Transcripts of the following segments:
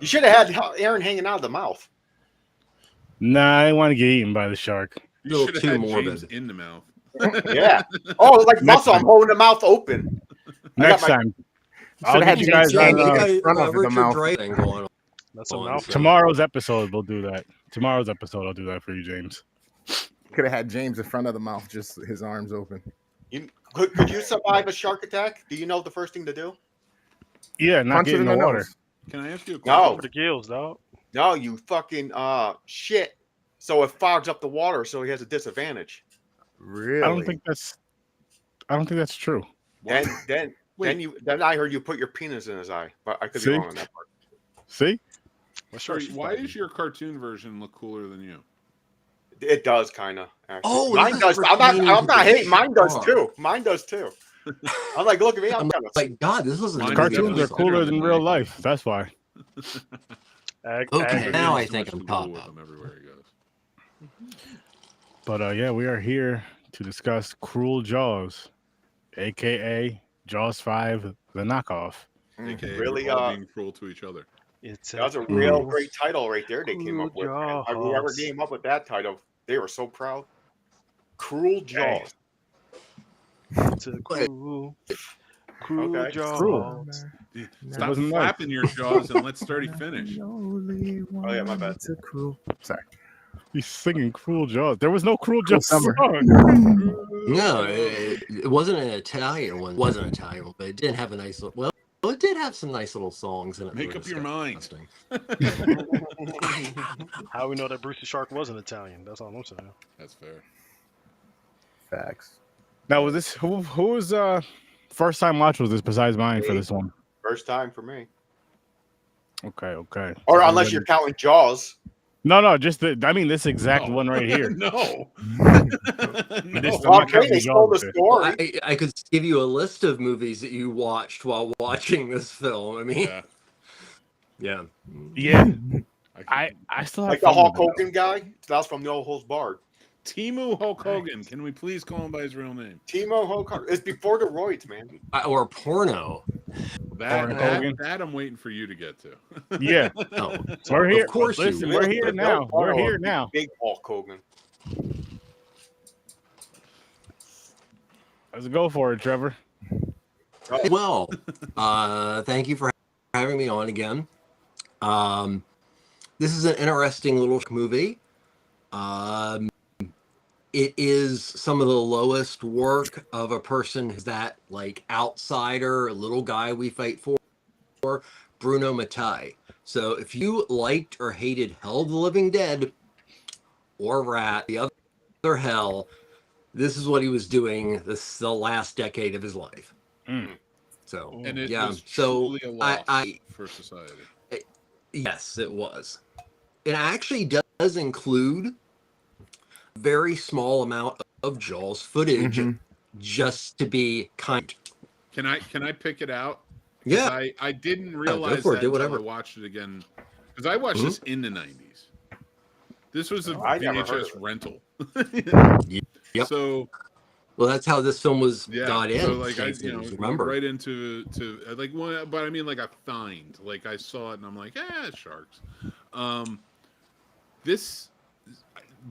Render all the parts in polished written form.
You should have had Aaron hanging out of the mouth. Nah, I want to get eaten by the shark. You should have had James in the mouth. Yeah. Oh, like muscle. I'm holding the mouth open. Next time. I'll get you guys on front of the mouth. Going on. That's a mouth. Tomorrow's episode, we'll do that. Tomorrow's episode, I'll do that for you, James. Could have had James in front of the mouth, just his arms open. Could you survive a shark attack? Do you know the first thing to do? Yeah, not get in the water. Can I ask you a question? No. For the gills, dog. No, you fucking shit. So it fogs up the water, so he has a disadvantage. Really? I don't think that's true. Then I heard you put your penis in his eye, but I could be wrong on that part. See? Sorry, why does your cartoon version look cooler than you? It does, kind of. Oh, mine does. I'm not hating. Mine does too. Mine does too. I'm like, look at me. I'm kind of like, God, this was cartoons are cooler than real life. That's why. Okay, now I think I'm caught up. Everywhere he goes. But yeah, we are here to discuss Cruel Jaws, aka Jaws 5, the knockoff. AKA really being cruel to each other. That was a real great title right there they came up with. Whoever came up with that title, they were so proud. Cruel Jaws. It's a cruel Jaws. Stop flapping your jaws and let Sturdy finish. Oh yeah, my bad. Sorry. He's singing Cruel Jaws. There was no Cruel Jaws song. No, it wasn't an Italian one. It wasn't an Italian one, but it did have a nice little... Well, it did have some nice little songs in it. Make up your mind. How we know that Bruce the Shark wasn't Italian? That's all I'm saying. That's fair. Facts. Now, was this who was first time watch was this besides mine for this one? First time for me. Okay. Or unless you're counting Jaws. No, just this exact one right here. No. Okay, they told the story. I could give you a list of movies that you watched while watching this film. I mean, yeah. I still have like the Hulk Hogan guy. That was from the old Hulk's Bard. Timu Hulk Hogan. Can we please call him by his real name? Timu Hulk Hogan. It's before the roids, man. Or porno. That I'm waiting for you to get to. Yeah. We're here. Of course, listen, we're here now. We're here now. Big Hulk Hogan. Let's go for it, Trevor. Well, thank you for having me on again. This is an interesting little movie. It is some of the lowest work of a person who's that like outsider, little guy we fight for, Bruno Mattei. So if you liked or hated Hell of the Living Dead or Rat, the other Hell, this is what he was doing the last decade of his life. So and it was truly a loss for society. Yes, it was. It actually does include very small amount of Jaws footage, just to be kind. Can I pick it out? Yeah, I didn't realize that until I watched it again, because I watched this in the 90s. This was a VHS rental. Yep. So, well, that's how this film was got in. So like remember right into like one, but I mean like I find like I saw it and I'm like, sharks. This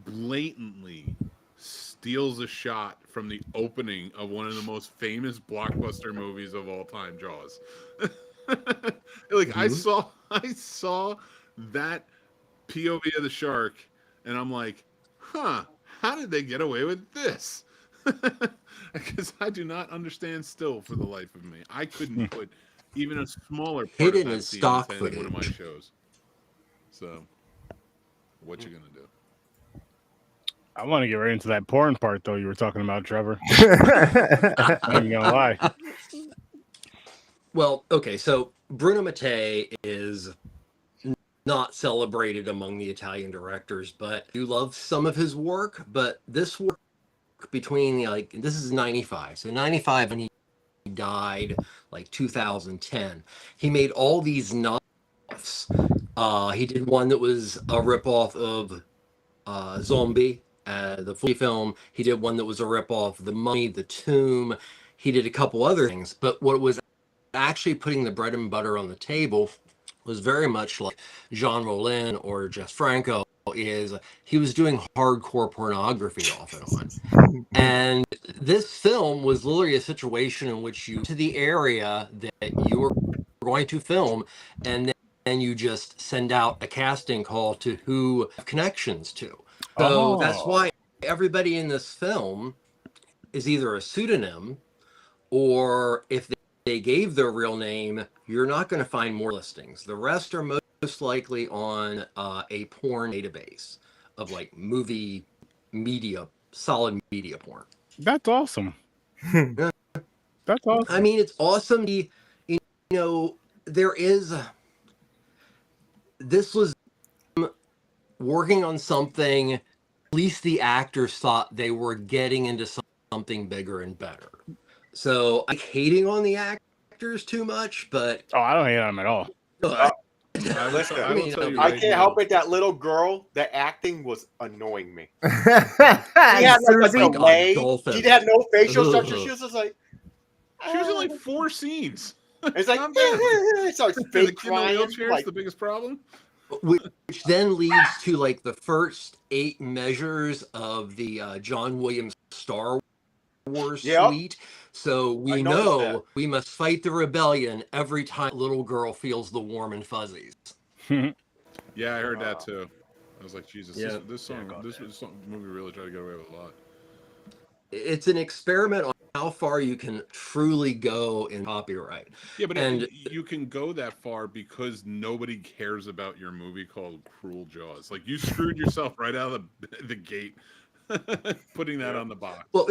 blatantly steals a shot from the opening of one of the most famous blockbuster movies of all time, Jaws. Like I saw that POV of the shark and I'm like, how did they get away with this? Because I do not understand still for the life of me. I couldn't put even a smaller part hidden of that as scene stock into one of my footage. shows. So, what you gonna do? I want to get right into that porn part, though, you were talking about, Trevor. I'm not gonna lie. Well, okay, so Bruno Mattei is not celebrated among the Italian directors, but you love some of his work. But this work between this is 95, so 95 and he died like 2010. He made all these knockoffs. He did one that was a ripoff of Zombie, the fully film. He did one that was a ripoff of The Mummy, The Tomb. He did a couple other things, but what was actually putting the bread and butter on the table was very much like Jean Rollin or Jeff Franco. Is he was doing hardcore pornography off and on, and this film was literally a situation in which you to the area that you were going to film, and then you just send out a casting call to who you have connections to. So that's why everybody in this film is either a pseudonym, or if they gave their real name, you're not going to find more listings. The rest are most likely on a porn database of like movie media, solid media porn. That's awesome. Yeah. That's awesome. I mean, it's awesome. You know, there is. This was working on something. At least the actors thought they were getting into something bigger and better. So I'm hating on the actors too much, but I don't hate on them at all. I can't help it. That little girl, the acting was annoying me. She She had like a delay. She had no facial structure. She was just like, she was in like 4 scenes. It's like, it's like fake crying. Like the biggest problem. Which then leads to like the first 8 measures of the John Williams Star Wars suite. So we know we must fight the rebellion every time little girl feels the warm and fuzzies. Yeah, I heard that too. I was like, Jesus, this movie really tried to get away with a lot. It's an experiment on how far you can truly go in copyright. Yeah, but you can go that far because nobody cares about your movie called Cruel Jaws. Like, you screwed yourself right out of the gate putting that on the box. Well,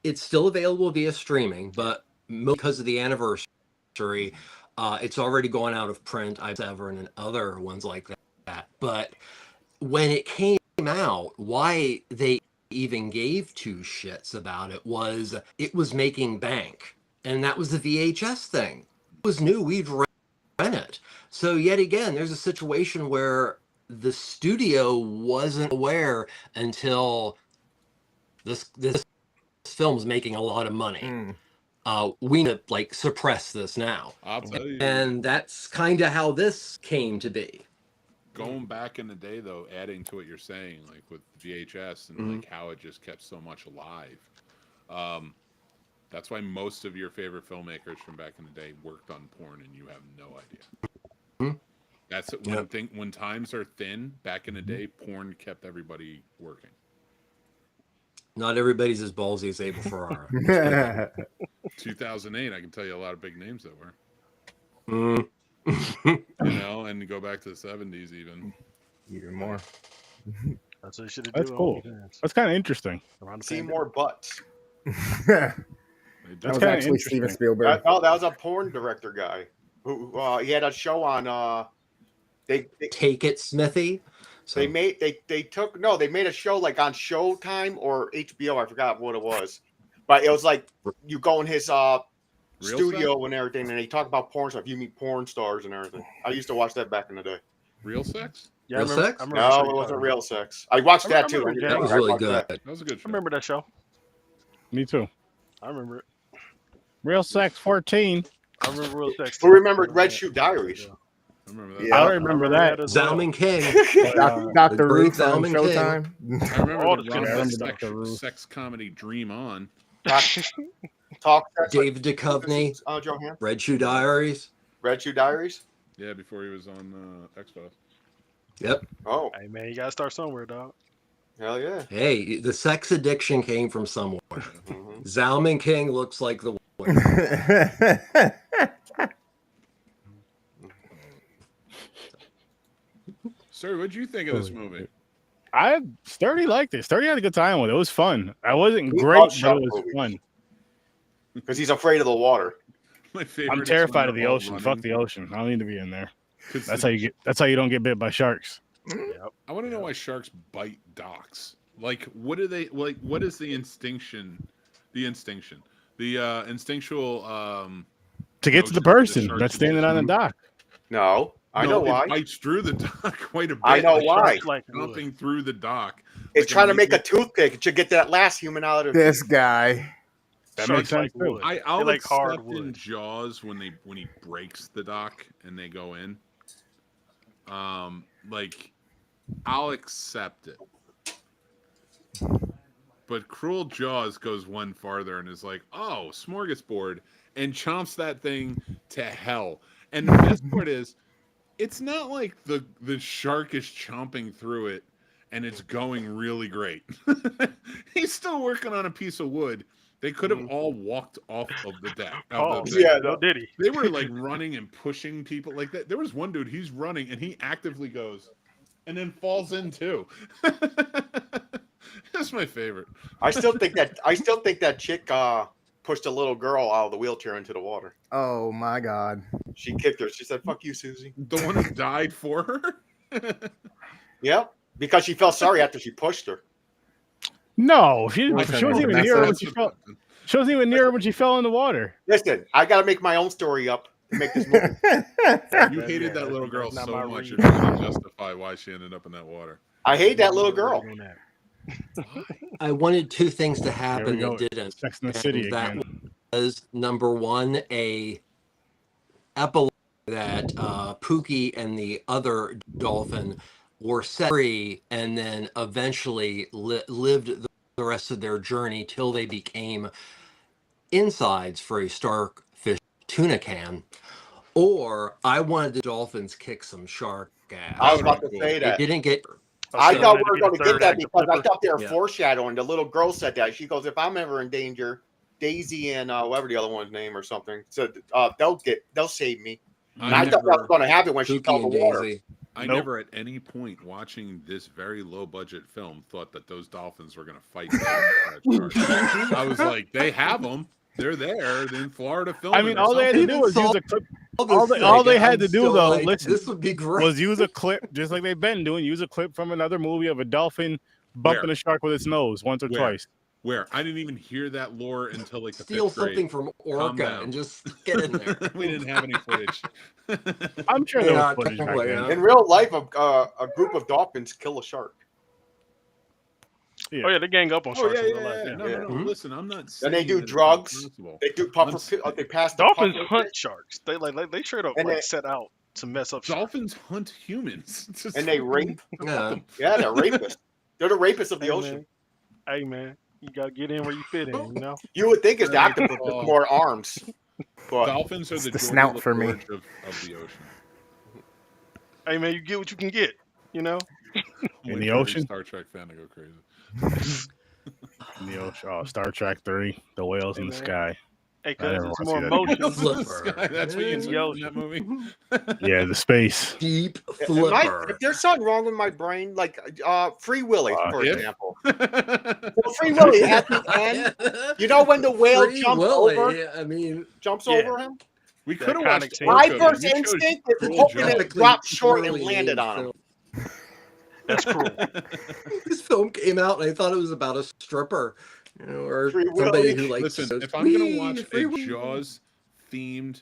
it's still available via streaming, but because of the anniversary, it's already gone out of print. I've ever and other ones like that. But when it came out, why they even gave 2 shits about it was making bank, and that was the VHS thing. It was new. We'd rent it. So yet again, there's a situation where the studio wasn't aware until this film's making a lot of money. We need to like suppress this now. I'll tell you. And that's kind of how this came to be. Going back in the day, though, adding to what you're saying, like with VHS and like how it just kept so much alive. That's why most of your favorite filmmakers from back in the day worked on porn, and you have no idea. That's when times are thin. Back in the day, porn kept everybody working. Not everybody's as ballsy as Abel Ferrara. 2008, I can tell you a lot of big names that were. You know, and go back to the 70s even more. That's what you should have. That's cool. That's kind of interesting. See more butts. That That's was actually Steven Spielberg. That was a porn director guy who he had a show on. They Take It, Smithy. So they made a show like on Showtime or HBO. I forgot what it was, but it was like you go in his studio and everything, and they talk about porn stuff. You meet porn stars and everything. I used to watch that back in the day. Real Sex? Yeah, Real Sex? I remember No, it wasn't Real Sex. I watched that too. that was really good. That was a good show. I remember that show. Me too. I remember it. Real Sex 14. I remember Real Sex. Who remembered Red Shoe Diaries? I remember that. Yeah. I don't remember that. Zalman King. Dr. Ruth on Zalman Showtime. I remember Oh, the I remember sex comedy Dream On. Talk. David Duchovny. Johan. Red Shoe Diaries. Red Shoe Diaries. Yeah, before he was on X-Files. Yep. Oh, Hey man, you gotta start somewhere, dog. hell yeah. Hey, the sex addiction came from somewhere. Mhm. Zalman King looks like the winner. Sir, what'd you think of this movie? Sturdy liked it. Sturdy had a good time with it. It was fun. I wasn't He great, loves but it shark was movies. fun. Because he's afraid of the water. My favorite. I'm terrified of the ocean. Fuck the ocean. I don't need to be in there. That's how you don't get bit by sharks. I want to know why sharks bite docks. Like, what do they like? What is the instinctual To get to the person that's standing on the dock. No, I know it why. bites through the dock quite a bit. I know Like, why. sharks Like, jumping through the dock. It's like trying to make a immediate- toothpick to get that last human out of This guy. That Sharks makes sense like too. wood. I'll They like accept in hardwood. Jaws when he breaks the dock and they go in. Like I'll accept it. But Cruel Jaws goes one farther and is like, oh, smorgasbord, and chomps that thing to hell. And the best part is, it's not like the shark is chomping through it and it's going really great. He's still working on a piece of wood. They could have all walked off of the deck. Of the thing. Yeah, no did he? They were like running and pushing people like that. There was one dude, he's running and he actively goes and then falls in too. That's my favorite. I still think that chick pushed a little girl out of the wheelchair into the water. Oh my god. She kicked her. She said, "Fuck you, Susie." The one who died for her? Yeah, because she felt sorry after she pushed her. No, she Listen, wasn't even Vanessa. near her when she fell. She wasn't even near her when she fell in the water. Listen, I got to make my own story up to make this movie. You hated that little girl That's not so my much, read. you're trying to justify why she ended up in that water. I hate that little girl. I wanted two things to There happen we go. that didn't. Sex in the City And that again. was number one, a epilogue that Pookie and the other dolphin were set free and then eventually lived the rest of their journey till they became insides for a starfish tuna can. Or I wanted the dolphins kick some shark ass. I was about to say It that. didn't get. I So thought that'd we were be going the to get third that act of because I Flipper. thought they were Yeah. foreshadowing. The little girl said that. She goes, "If I'm ever in danger, Daisy and whatever the other one's name or something, so they'll save me." And I thought that was going to happen when she Pookie fell in and the water. Daisy. I Nope. never at any point watching this very low budget film thought that those dolphins were going to fight that shark. I was like, they have them. They're there. They're in Florida filming. I mean, all they had to do was use a clip. All they had to do, though, listen, this would be great. Was use a clip, just like they've been doing. Use a clip from another movie of a dolphin bumping Where? a shark with its nose once or Where? twice. Where? I didn't even hear that lore until like the Steal fifth grade. something from Orca down. and just get in there. We didn't have any footage. I'm sure Yeah, there was footage back technically, then. yeah. In real life, a group of dolphins kill a shark. Oh yeah, they gang up on Oh sharks yeah, in real yeah, life. yeah. Yeah. No, no, no. Mhm. Listen, I'm not. Then Saying they do that it's drugs. impossible. They do they pass the Dolphins puffer hunt sharks. They they straight up And like they- set out to mess up sharks. Dolphins hunt humans. It's just and they fucking- rape. Yeah. Yeah, they're rapists. They're the rapists of the Hey, ocean. man. Hey man, you gotta get in where you fit in. You know. You would think it's the Yeah, octopus with more arms, but Dolphins are It's the, the George snout for me. LaForge of the ocean. Hey man, you get what you can get. You know. I'm In waiting the for every ocean? Star Trek fan to go crazy. In the ocean. Oh, Star Trek 3, The Whales in the Hey, man. Sky. Hey, I cuz never it's wanna more see that. emotion. Flipper. That's what you In took the from ocean. that movie. Yeah, the space. Deep if flipper. there's something wrong with my brain, like Free Willy, for if? example. Well, Free Willy at the end, you know when the whale Free jumps Willy, over, I mean, jumps Yeah. over him? We The could have iconic watched scene. My Orca, first but you chose instinct is Cruel hoping Jaws. it dropped short and poorly landed named on him. film. That's cruel. This film came out and I thought it was about a stripper, you know, or Free somebody Willy. who like. Listen, goes, if I'm gonna "Wee, watch Free a Willy." Jaws themed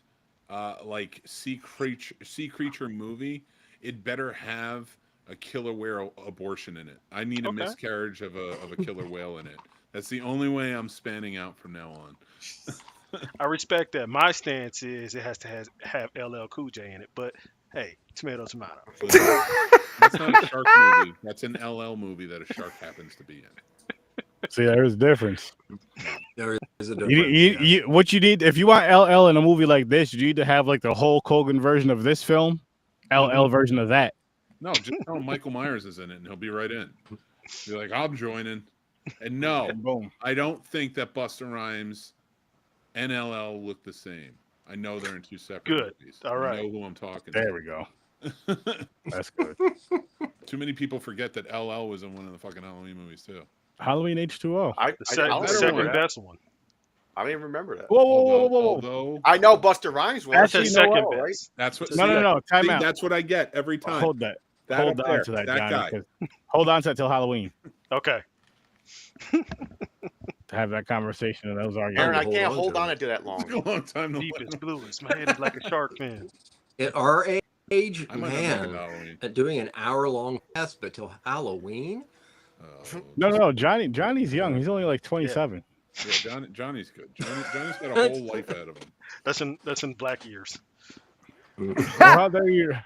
like sea creature movie, it better have a killer whale abortion in it. I need a Okay. miscarriage of a killer whale in it. That's the only way I'm spanning out from now on. I respect that. My stance is it has to have LL Cool J in it, but hey, tomato, tomato. That's not a shark movie. That's an LL movie that a shark happens to be in. See, there's a difference. There is a difference. What you need, if you want LL in a movie like this, you need to have like the Hulk Hogan version of this film, LL version of that. No, just tell him Michael Myers is in it and he'll be right in. Be like, I'm joining. And no, Boom. I don't think that Busta Rhymes and LL look the same. I know they're in two separate Good. movies. All right. I know who I'm talking There to. we go. That's good. Too many people forget that LL was in one of the fucking Halloween movies too. Halloween H2O. I The don't second remember that. best one. I don't even remember that. Whoa, whoa, whoa, Although, whoa, whoa. although I know Buster Rhymes was. That's Actually, the you know second what, right? best. that's what. No, see, no, no. Time see, out. that's what I get every time. Hold that. That Hold up on there, to that, that Johnny. guy. 'Cause- Hold on to that till Halloween Okay. to have that conversation and those Aaron, arguments. I can't hold to on it. to that long. It's been a long time. To Deep let is him- bluest. My head is like a shark fin. At our age, I might not make it man, Halloween. doing an hour-long test, but till Halloween. No, Johnny's young. He's only like 27. Yeah, Johnny's good. Johnny's got a whole life ahead of him. That's in black years. Well,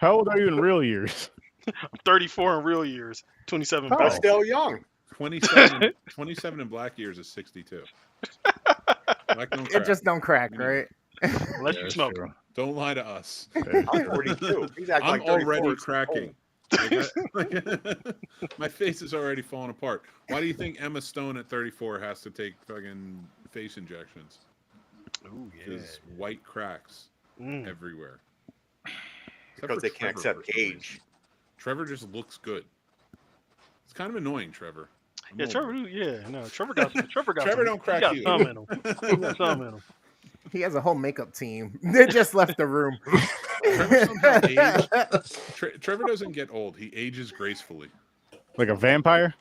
how old are you in real years? I'm 34 in real years. 27 Oh. black. That's still young. 27 in black years is 62. Black don't It crack. just don't crack, Anyway. right? Unless Yeah, you that's smoke true. them. Don't lie to us. I'm 42. He's acting I'm like 34. already It's cracking. My face is already falling apart. Why do you think Emma Stone at 34 has to take fucking face injections? Ooh, yeah. There's white cracks Mm. everywhere. Except because for they can't Trevor, accept for some reason. age. Trevor just looks good. It's kind of annoying, Trevor. I'm Yeah, over Trevor. it. Yeah, no, Trevor got. Trevor Trevor don't crack he got you. some in him. He got some in him. He has a whole makeup team. They just left the room. Trevor somehow aged. Trevor doesn't get old. He ages gracefully. Like a vampire?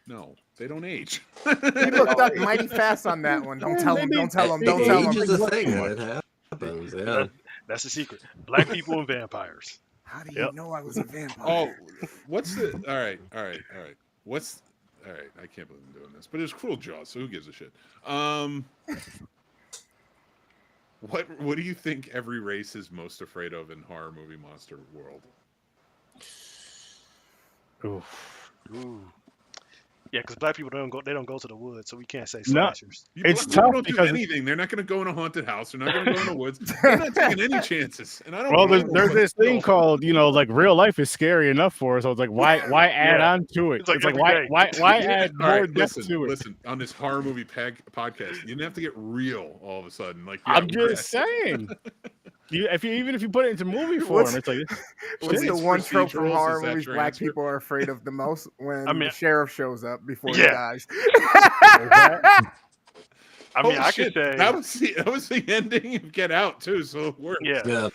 No, they don't age. He looked up mighty fast on that one. Don't tell him. Don't tell him. Don't tell Age him. is a thing that happens. Yeah. That's the secret. Black people and vampires. How do you know I was a vampire? Oh, what's the? All right. What's? All right. I can't believe I'm doing this, but it's Cruel Jaws. So who gives a shit? What do you think every race is most afraid of in horror movie monster world? Oof. Ooh. Yeah, because black people don't go to the woods, so we can't say No. slashers. It's People tough don't do because- anything. They're not going to go in a haunted house. They're not going to go in the woods. They're not taking any chances. And I don't. Well, know there's but this thing still. called, like real life is scary enough for us. So it's like, why add Yeah. on to it? It's like It's like every why day. add All more right, depth listen, to it? listen. On this horror movie podcast, you didn't have to get real all of a sudden. Like I'm just saying. Even if you put it into movie form, What's- it's like What's Shit. the It's one trope from procedurals, horror is that movies your black answer? people are afraid of the most? When I mean- the sheriff shows up before he Yeah. dies. I mean, Oh, I shit. could say. that was the ending of Get Out too. So it worked. Yeah. Yeah.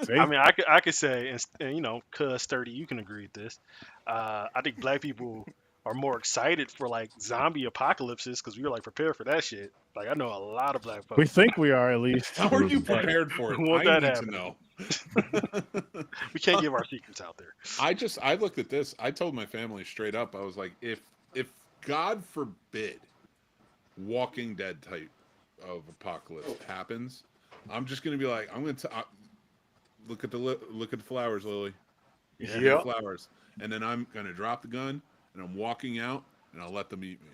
see? I mean, I could say, and cuz Sturdy, you can agree with this. I think black people are more excited for like zombie apocalypses because we were like prepared for that shit. Like I know a lot of black folks. we think we are at least. How are you prepared for it? Won't I that need happen? to know. We can't give our secrets out there. I looked at this. I told my family straight up. I was like, if God forbid, Walking Dead type of apocalypse happens, I'm just gonna be like, I'm gonna look at the flowers, Lily. Look at the Yeah. flowers, and then I'm gonna drop the gun and I'm walking out and I'll let them eat me.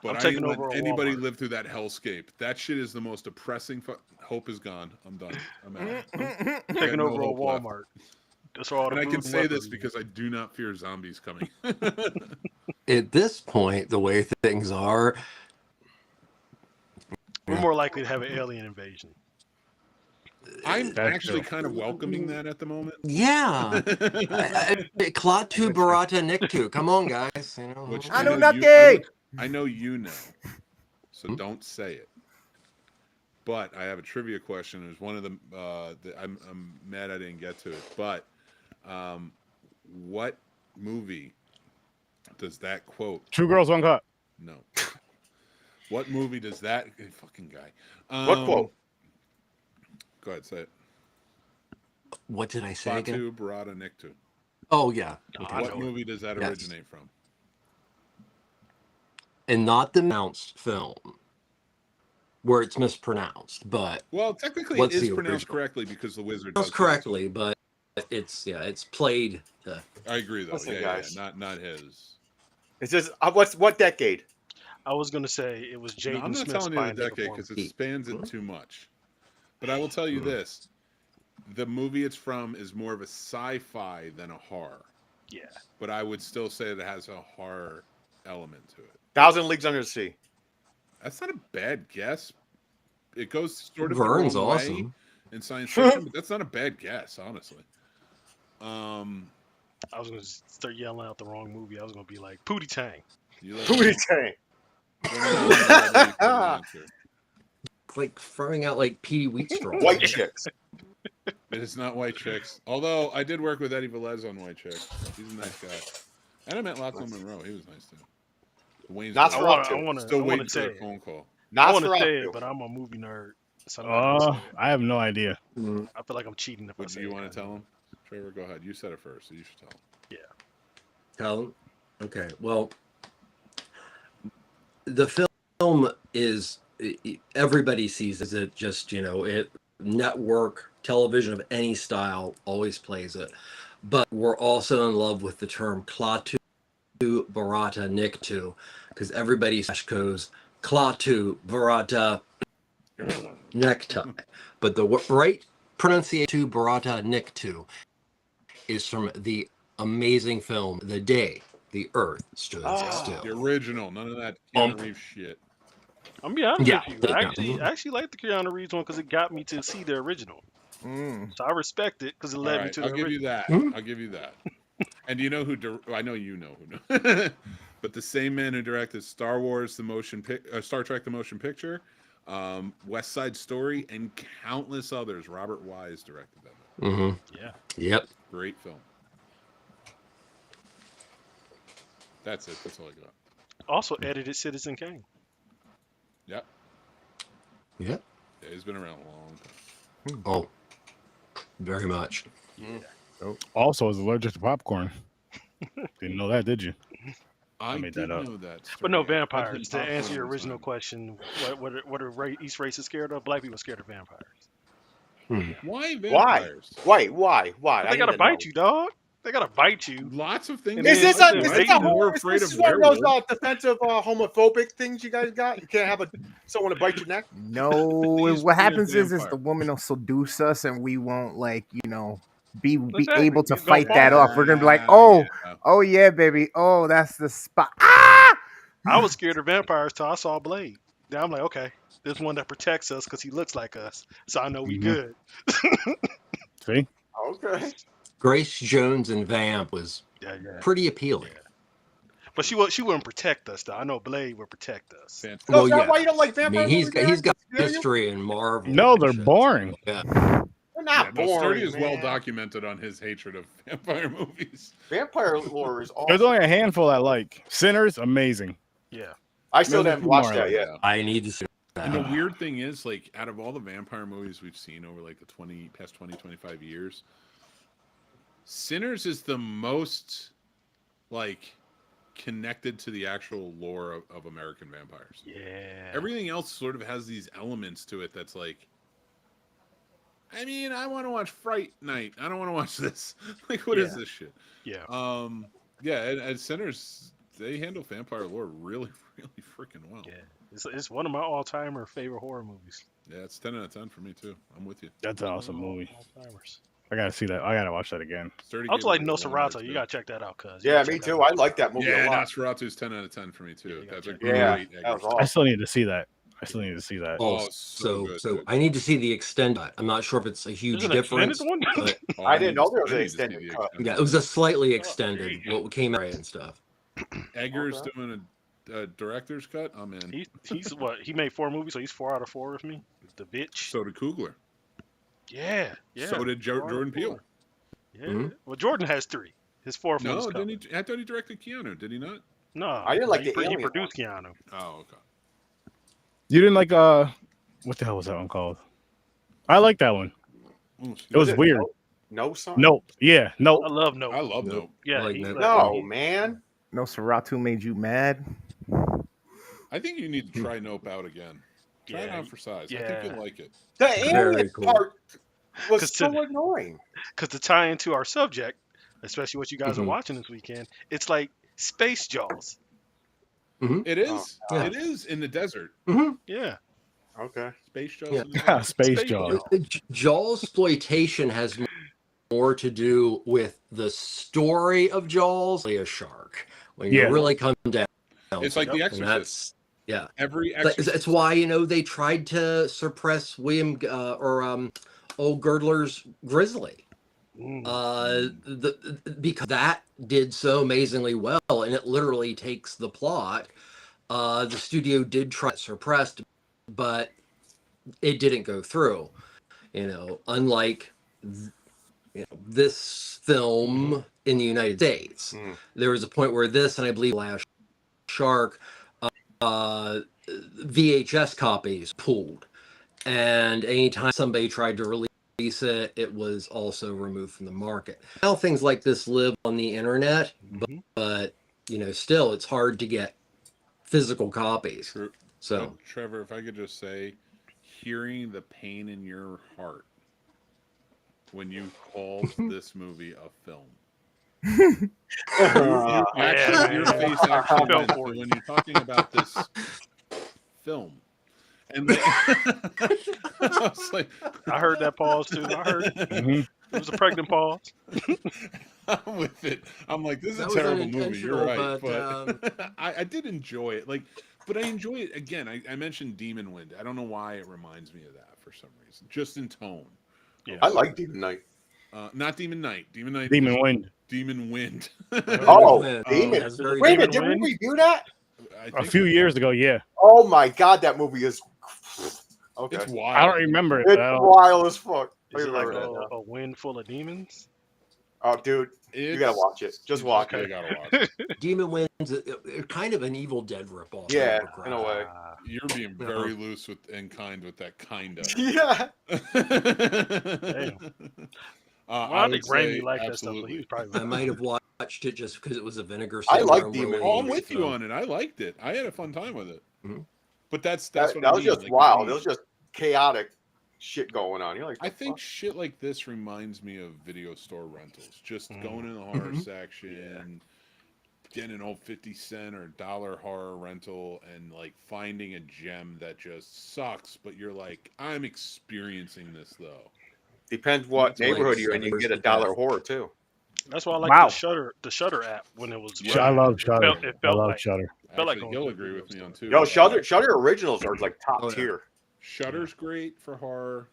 But I'm I taking ain't let over a anybody Walmart. live through that hellscape. That shit is the most depressing. Hope is gone. I'm done. I'm out. I got Taking no over a hope left. Walmart. That's where all the And I food can and say this weaponry is. because I do not fear zombies coming. At this point, the way things are, we're more likely to have an alien invasion. I'm That's actually true. kind of welcoming that at the moment. yeah. Klaatu Barata Niktu. Come on, guys. Which I know you- nothing. I know you know, so don't say it. But I have a trivia question. There's one of them. I'm mad I didn't get to it. But what movie does that quote? Two Girls, One Cup. No. What movie does that fucking guy? What quote? Go ahead, say it. What did I say again? Klaatu Barada Niktu. Oh, yeah. I What know it. movie does that Yes. originate from? And not the announced film where it's mispronounced, but Well, technically, What's it is the pronounced original? correctly because the wizard pronounced does correctly, but it's played. I agree, though. Listen, Yeah, guys. not his. It's just what decade? I was gonna say it was No, Jaden I'm not Smith's telling you the Finding decade Performance. because it spans it too much. But I will tell you this: the movie it's from is more of a sci-fi than a horror. Yeah. But I would still say that it has a horror element to it. Thousand Leagues Under the Sea. That's not a bad guess. It goes sort of Vern's the wrong way awesome. in science fiction, but that's not a bad guess, honestly. I was gonna start yelling out the wrong movie. I was gonna be like Pootie Tang. You let Pootie me- Tang. It's like throwing out like Petey Wheatstraw. White chicks. It is not White Chicks. Although I did work with Eddie Velez on White Chicks. He's a nice guy. And I met Lachlan Monroe. He was nice too. Wayne's Not I for wanna, up to. I wanna, still I wanna waiting for say a it. phone call. I Not want for to up say it, to. but I'm a movie nerd, so I'm not gonna say it. I have no idea. I feel like I'm cheating if I What do say you it. want to tell him? Trevor, go ahead. You said it first, so you should tell him. Tell him? Okay. Well, the film is, everybody sees it, just, it network television of any style always plays it. But we're also in love with the term Klaatu Barata Niktu, because everybody goes Klaatu Barata necktie. But the right pronunciation Barata Niktu is from the amazing film The Day the Earth Stood Still. The original, none of that Keanu Reeves shit. I'm be honest Yeah. with you. I actually like the Keanu Reeves one because it got me to see the original. So I respect it because it led me to the I'll give you original. that. I'll give you that. And do you know who? I know you know who. But the same man who directed Star Wars, Star Trek: The Motion Picture, West Side Story, and countless others. Robert Wise directed that movie. Yeah. Yep. Great film. That's it. That's all I got. Also edited Citizen Kane. Yep. Yep. Yeah, he's been around a long time. Oh, very much. Also, is allergic to popcorn. Didn't know that, did you? I made did that up. know that. But no, story. vampires. To Popcorn answer your all the original time. question, what are each races scared of? Black people are scared of vampires. Why vampires? Why? They gotta bite you, dog. They gotta bite you. Lots of things. And Is then- this and a, then is they this a eat them. We're whole, afraid is of this one of those werewolves. defensive homophobic things you guys got? You can't have someone to bite your neck? No, These what be a happens is vampire. the woman will seduce us, and we won't be Exactly. able to You're gonna fight that fall. off. We're gonna be like, oh, Yeah. oh yeah, baby, oh that's the spot. Ah! I was scared of vampires till I saw Blade. Then I'm like, okay, there's one that protects us because he looks like us, so I know we good. See? Okay. Grace Jones and Vamp was Yeah. pretty appealing. But she wouldn't protect us though. I know Blade would protect us. Fantastic. So Well, is that yeah. why you don't like I vampire mean, movies? he's got Scare you? history in Marvel. No, and they're shit. boring. Yeah. They're Yeah, not no, Sturdy boring, is well man. documented on his hatred of vampire movies. Vampire lore is There's awesome. only a handful I like. Sinners, amazing. Yeah. I still There's a haven't few watched more I that like. yet. I need to see And the that. weird thing is, like, out of all the vampire movies we've seen over like the past 20, 25 years, Sinners is the most like connected to the actual lore of American vampires. Yeah. Everything else sort of has these elements to it that's like, I mean, I want to watch Fright Night. I don't want to watch this. Like, what is this shit? Yeah. Yeah, and Sinners, they handle vampire lore really, really freaking well. Yeah. It's one of my all-timer favorite horror movies. Yeah, it's 10 out of 10 for me too. I'm with you. That's an awesome One of my movie. all-timers. I gotta see that. I gotta watch that again. Sturdy I also gave like it a 1 Nosferatu. or You 2. gotta check that out, cuz. Yeah, me too. I like that movie Yeah, a lot. Nosferatu's 10 out of 10 for me too. Yeah, That's a Yeah, great that was Eggers. I awesome. still need to see that. I Oh, so good, so dude. I need to see the extended. I'm not sure if it's a huge There's an extended difference, one? but Oh, I didn't know there was I an need to see extended the cut. extended yeah, it was a slightly Oh, extended. there you What came out and stuff. Eggers Okay. doing a director's cut. I'm in. He's what? He made 4 movies, so he's 4 out of 4 with me. The Bitch. So did Coogler. Yeah. So did 4 out of Jordan 4. Peele. Yeah. Mhm. Well, Jordan has 3. His 4th No, one's didn't coming. he? I thought he directed Keanu. Did he not? No, I didn't like he, the he Alien produced Keanu. Oh, okay. You didn't like what the hell was that one called? I like that one. Oh, It was it weird. No, son. Nope. Yeah. I Nope. love Nope. I love Nope. Nope. Yeah, I like he's Nope. No, man. Nosferatu made you mad. I think you need to try Nope out again. Try it Yeah, out for size. I yeah. think you'll like it. The Very alien cool. part was 'Cause so to- annoying. Because to tie into our subject, especially what you guys are Mhm. watching this weekend, it's like Space Jaws. It is. Yeah. It is in the desert. Yeah. Okay. Space Jaws. Yeah. in the desert. Space Space Jaws. Jaws exploitation has more to do with the story of Jaws, a shark. When you Yeah. really come down, It's like The and Exorcist. that's yeah. Every But Exorcist. it's why they tried to suppress William old Girdler's Grizzly. Because that did so amazingly well, and it literally takes the plot. The studio did try to suppress, but it didn't go through. Unlike this film in the United States, there was a point where this, and I believe Last Shark, VHS copies pulled, and anytime somebody tried to release it, it was also removed from the market. Now things like this live on the internet, but still it's hard to get physical copies. True. So Trevor, if I could just say, hearing the pain in your heart when you called this movie a film. Your face actually Felt went, for so you. when you're talking about this film, and like, I was like, I heard that pause too. I heard it. Mhm. It was a pregnant pause. I'm with it. I'm like, this is That a was terrible movie. You're unintentional, right, but, but I did enjoy it. Like, but I enjoy it again. I mentioned Demon Wind. I don't know why it reminds me of that for some reason, just in tone. Yeah. I like Demon Knight. Not Demon Knight. Demon Knight. Demon is Wind. Demon Wind. Oh, Man, Demon. that's very Wait a Demon minute, did we Wind? review that? I A think few years ago, yeah. Oh my god, that movie is okay. it's wild. I don't remember it. It's but I don't- wild as fuck. Is it like Remember that now. a wind full of demons? Oh, dude, you gotta watch it. Just watch You it. gotta watch it. Demon Wind's kind of an Evil Dead ripoff. Yeah, of the in a way. Ah, You're being very loose with and kind with that kinda. Yeah. well, I think Randy liked that stuff, so he was probably. I might have watched it just because it was a Vinegar I like Syndrome Demon release, Oh, I'm with you so- on it. I liked it. I had a fun time with it. Mhm. But that's That what I was mean, just like, wild. It was just chaotic shit going on. You're like, I the think fuck? shit like this reminds me of video store rentals. Just going in the horror Mhm. section, getting an old 50 cent or dollar horror rental, and like finding a gem that just sucks, but you're like, I'm experiencing this though. Depends what That's like neighborhood you're in. You can get a dollar horror too. That's why I like Wow. the Shutter app when it was. Yeah. I love It Shutter. felt I love like Shutter. felt like Actually, going he'll to a agree video with me on store. too. Yo, Shutter originals are like top Oh, yeah. tier. Shutter's great for horror.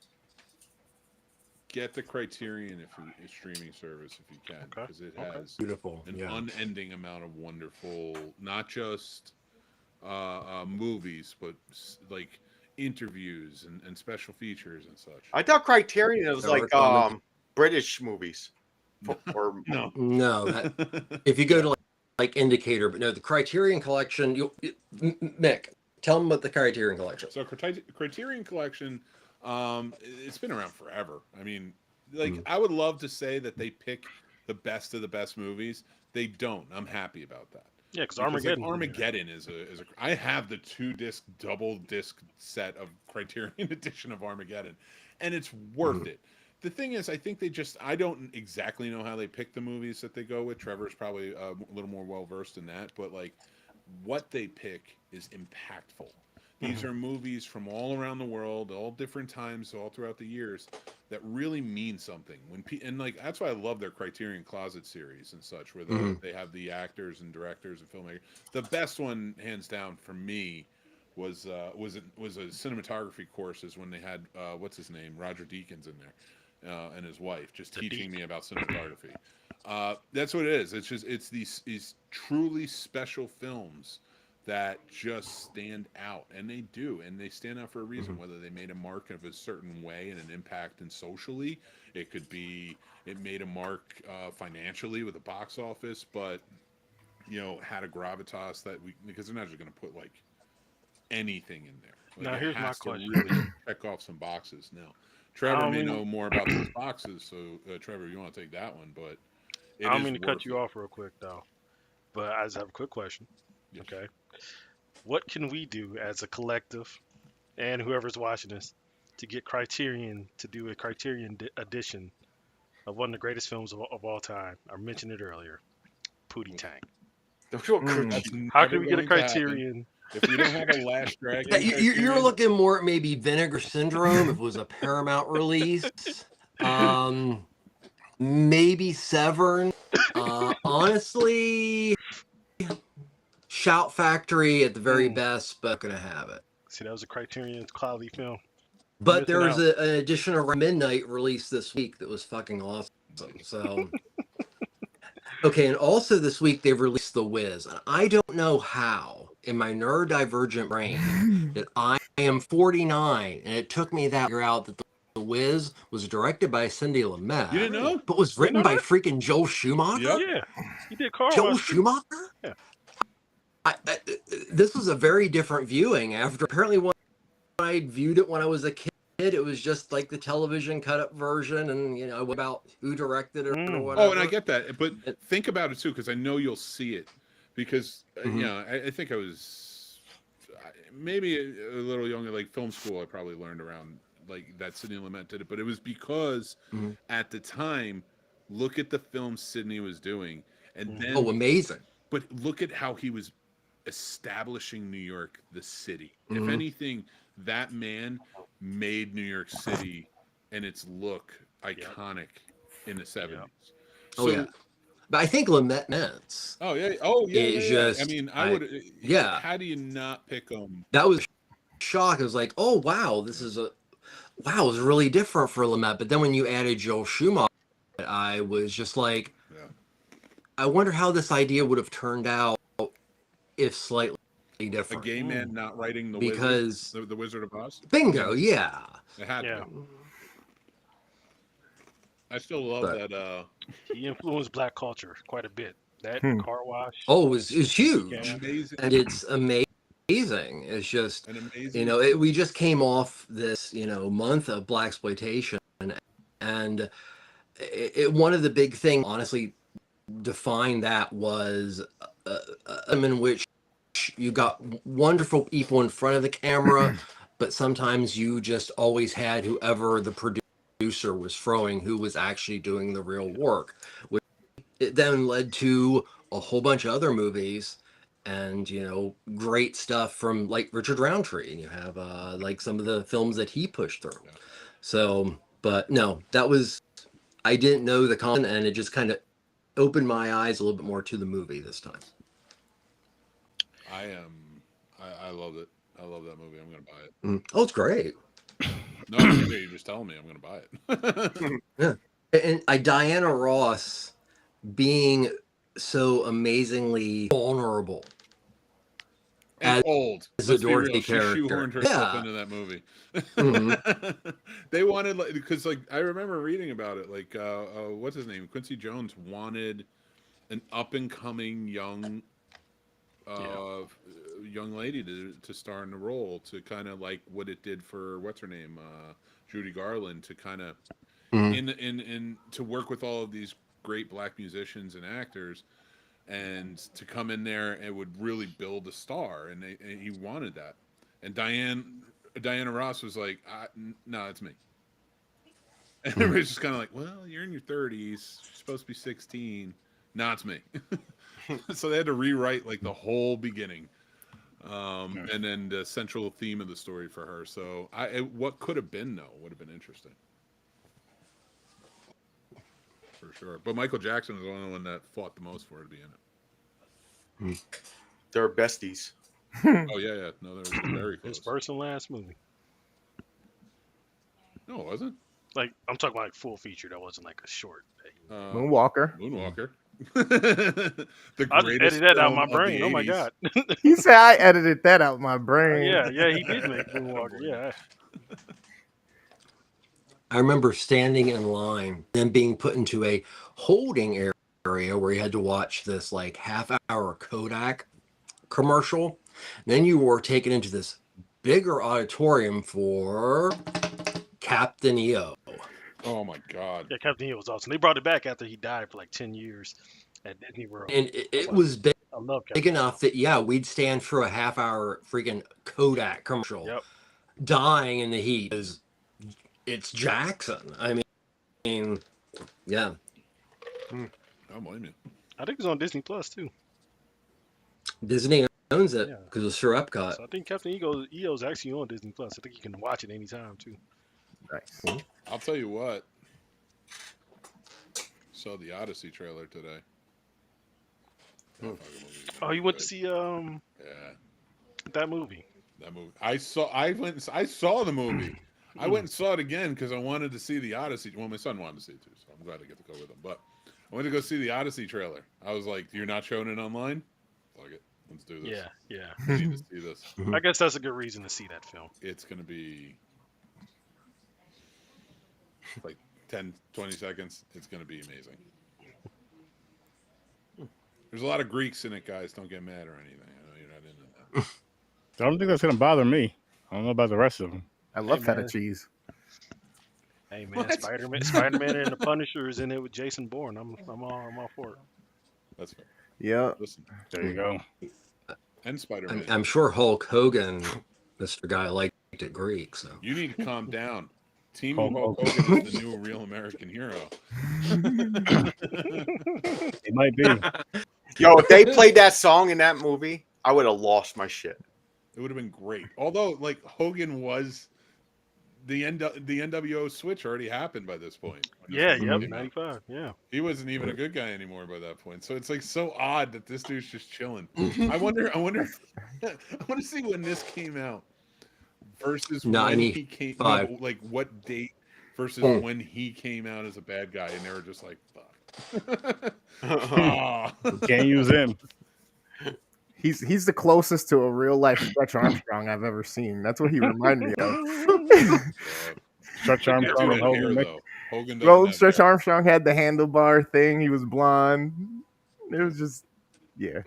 Get the Criterion streaming service if you can, Okay, because it okay. has Beautiful. an Yeah. unending amount of wonderful, not just movies, but like interviews and special features and such. I thought Criterion was There are like comments. British movies. Or No. No, if you go to like Indicator, but no, the Criterion Collection. Mick, tell them about the Criterion Collection. So Criterion Collection, it's been around forever. I mean, like I would love to say that they pick the best of the best movies. They don't. I'm happy about that. Yeah, because Like, Armageddon. Armageddon is a. I have the 2-disc double disc set of Criterion edition of Armageddon, and it's worth it. The thing is, I think I don't exactly know how they pick the movies that they go with. Trevor's probably a little more well versed in that, but like what they pick is impactful. These are movies from all around the world, all different times, all throughout the years, that really mean something. And like that's why I love their Criterion Closet series and such, where they have the actors and directors and filmmakers. The best one, hands down, for me, was a cinematography courses when they had what's his name, Roger Deakins in there, and his wife just teaching me about cinematography. That's what it is. It's these truly special films that just stand out, and they stand out for a reason. Whether they made a mark of a certain way and an impact, and socially, it could be it made a mark financially with the box office, but had a gravitas that because they're not just going to put like anything in there. Like, Now, it here's my has to question. really check off some boxes. Now, Trevor may know more about those boxes, so Trevor, you want to take that one, but I don't mean to cut you off real quick though, but I just have a quick question. Yes. Okay, what can we do as a collective, and whoever's watching this, to get Criterion to do a Criterion edition of one of the greatest films of all time? I mentioned it earlier, Pootie Tank. That's How never can we get a going to happen. Criterion? If we don't have a Last Dragon, You're Criterion, looking more at maybe Vinegar Syndrome if it was a Paramount release. Maybe Severn. Honestly, Shout Factory at the very best, but gonna have it. See, that was a Criterion quality film. But there was missing an edition of Midnight released this week that was fucking awesome. So, okay, and also this week they've released The Wiz, and I don't know how in my neurodivergent brain that I am 49, and it took me that figure out that The Wiz was directed by Cindy Lumet. You didn't know? But was written by freaking Joel Schumacher. Yep. Yeah, he did Car Joel Wash. Schumacher. Yeah. This was a very different viewing. After apparently when I viewed it when I was a kid, it was just like the television cut up version, and about who directed it or whatever. Oh, and I get that, but think about it too, because I know you'll see it. Because I think I was maybe a little younger, like film school. I probably learned around like that Sidney Lumet did it, but it was because at the time, look at the film Sidney was doing, and then amazing. But look at how he was establishing New York, the city. If anything, that man made New York City and its look iconic in the 70s. So, But I think Lumet. Oh yeah. Just, I mean, I would. Yeah. How do you not pick him? That was a shock. It was like, oh wow, this is it was really different for Lumet. But then when you added Joel Schumacher, I was just like, I wonder how this idea would have turned out if slightly different. A gay man not writing the because Wizard, the Wizard of Oz. Bingo, yeah. It had to. I still love that. He influenced black culture quite a bit. That car wash. Oh, it was huge, amazing, and it's amazing. It's just amazing. We just came off this month of blaxploitation, and one of the big things, honestly, define that was in which you got wonderful people in front of the camera, but sometimes you just always had whoever the producer was throwing who was actually doing the real work. It then led to a whole bunch of other movies and great stuff from like Richard Roundtree, and you have like some of the films that he pushed through. So, but no, that was, I didn't know the content, and it just kind of opened my eyes a little bit more to the movie this time. I love it. I love that movie. I'm gonna buy it. Oh, it's great. No, you're just telling me I'm gonna buy it. Yeah, and Diana Ross being so amazingly vulnerable and old as a Dorothy character. She shoehorned herself into that movie. They wanted, because I remember reading about it. Like, what's his name? Quincy Jones wanted an up and coming young lady to star in the role, to kind of like what it did for what's her name, Judy Garland, to kind of in to work with all of these great black musicians and actors, and to come in there and would really build a star, and he wanted that. And Diana Ross was like, no, it's me. And everybody's just kind of like, well, you're in your 30s, you're supposed to be 16. No, it's me. So they had to rewrite like the whole beginning, and then the central theme of the story for her. So what could have been though would have been interesting. For sure. But Michael Jackson was the only one that fought the most for it to be in it. They're besties. Oh, yeah. No, they were very close. His first and last movie. No, it wasn't. Like, I'm talking about like full feature. That wasn't like a short. Moonwalker. The I greatest edited that out of my film brain. the Oh my 80s. god. He said I edited that out of my brain. Yeah, he did make Moonwalker. Yeah. I remember standing in line and being put into a holding area where you had to watch this like half-hour Kodak commercial. Then you were taken into this bigger auditorium for Captain EO. Oh my god. Yeah, Captain EO was awesome. They brought it back after he died for like 10 years at Disney World. And it was big, I love big enough that, we'd stand for a half-hour freaking Kodak commercial. Yep. Dying in the heat. It's Jackson. I mean, yeah. I don't blame you. I think it's on Disney Plus too. Disney owns it because it's through Epcot. So I think Captain EO's actually on Disney Plus. I think you can watch it anytime too. Nice. I'll tell you what. Saw the Odyssey trailer today. Oh, you went to see Yeah. that movie? That movie. I saw the movie. I went and saw it again because I wanted to see the Odyssey. Well, my son wanted to see it too, so I'm glad I get to go with him. But I went to go see the Odyssey trailer. I was like, "You're not showing it online? Fuck it, let's do this." Yeah. I need to see this. I guess that's a good reason to see that film. It's gonna be like 10, 20 seconds. It's gonna be amazing. There's a lot of Greeks in it, guys. Don't get mad or anything. I know you're not into that. I don't think that's gonna bother me. I don't know about the rest of them. I love feta man. cheese. Hey man, Spider-Man and the Punisher is in it with Jason Bourne. I'm all for it. That's fair. Yeah. Listen, There you go. and Spider-Man. I'm sure Hulk Hogan, Mr. Guy, liked it Greek. So You need to calm down. Team Hulk Hulk Hogan is the new real American hero. It might be. Yo, if they played that song in that movie, I would have lost my shit. It would have been great. Although, like, Hogan was the NWO switch already happened by this point. Yeah, This yep, movie came out. 95. Yeah. He wasn't even a good guy anymore by that point. So it's like so odd that this dude's just chilling. I wonder. I want to see when this came out versus when he came. No, like what date versus when he came out as a bad guy, and they were just like, "Fuck." Can't use him. He's the closest to a real life Stretch Armstrong I've ever seen. That's what he reminded me of. Stretch Armstrong and Hogan. Hogan Well, Stretch Armstrong had the handlebar thing. He was blonde. It was just, yeah.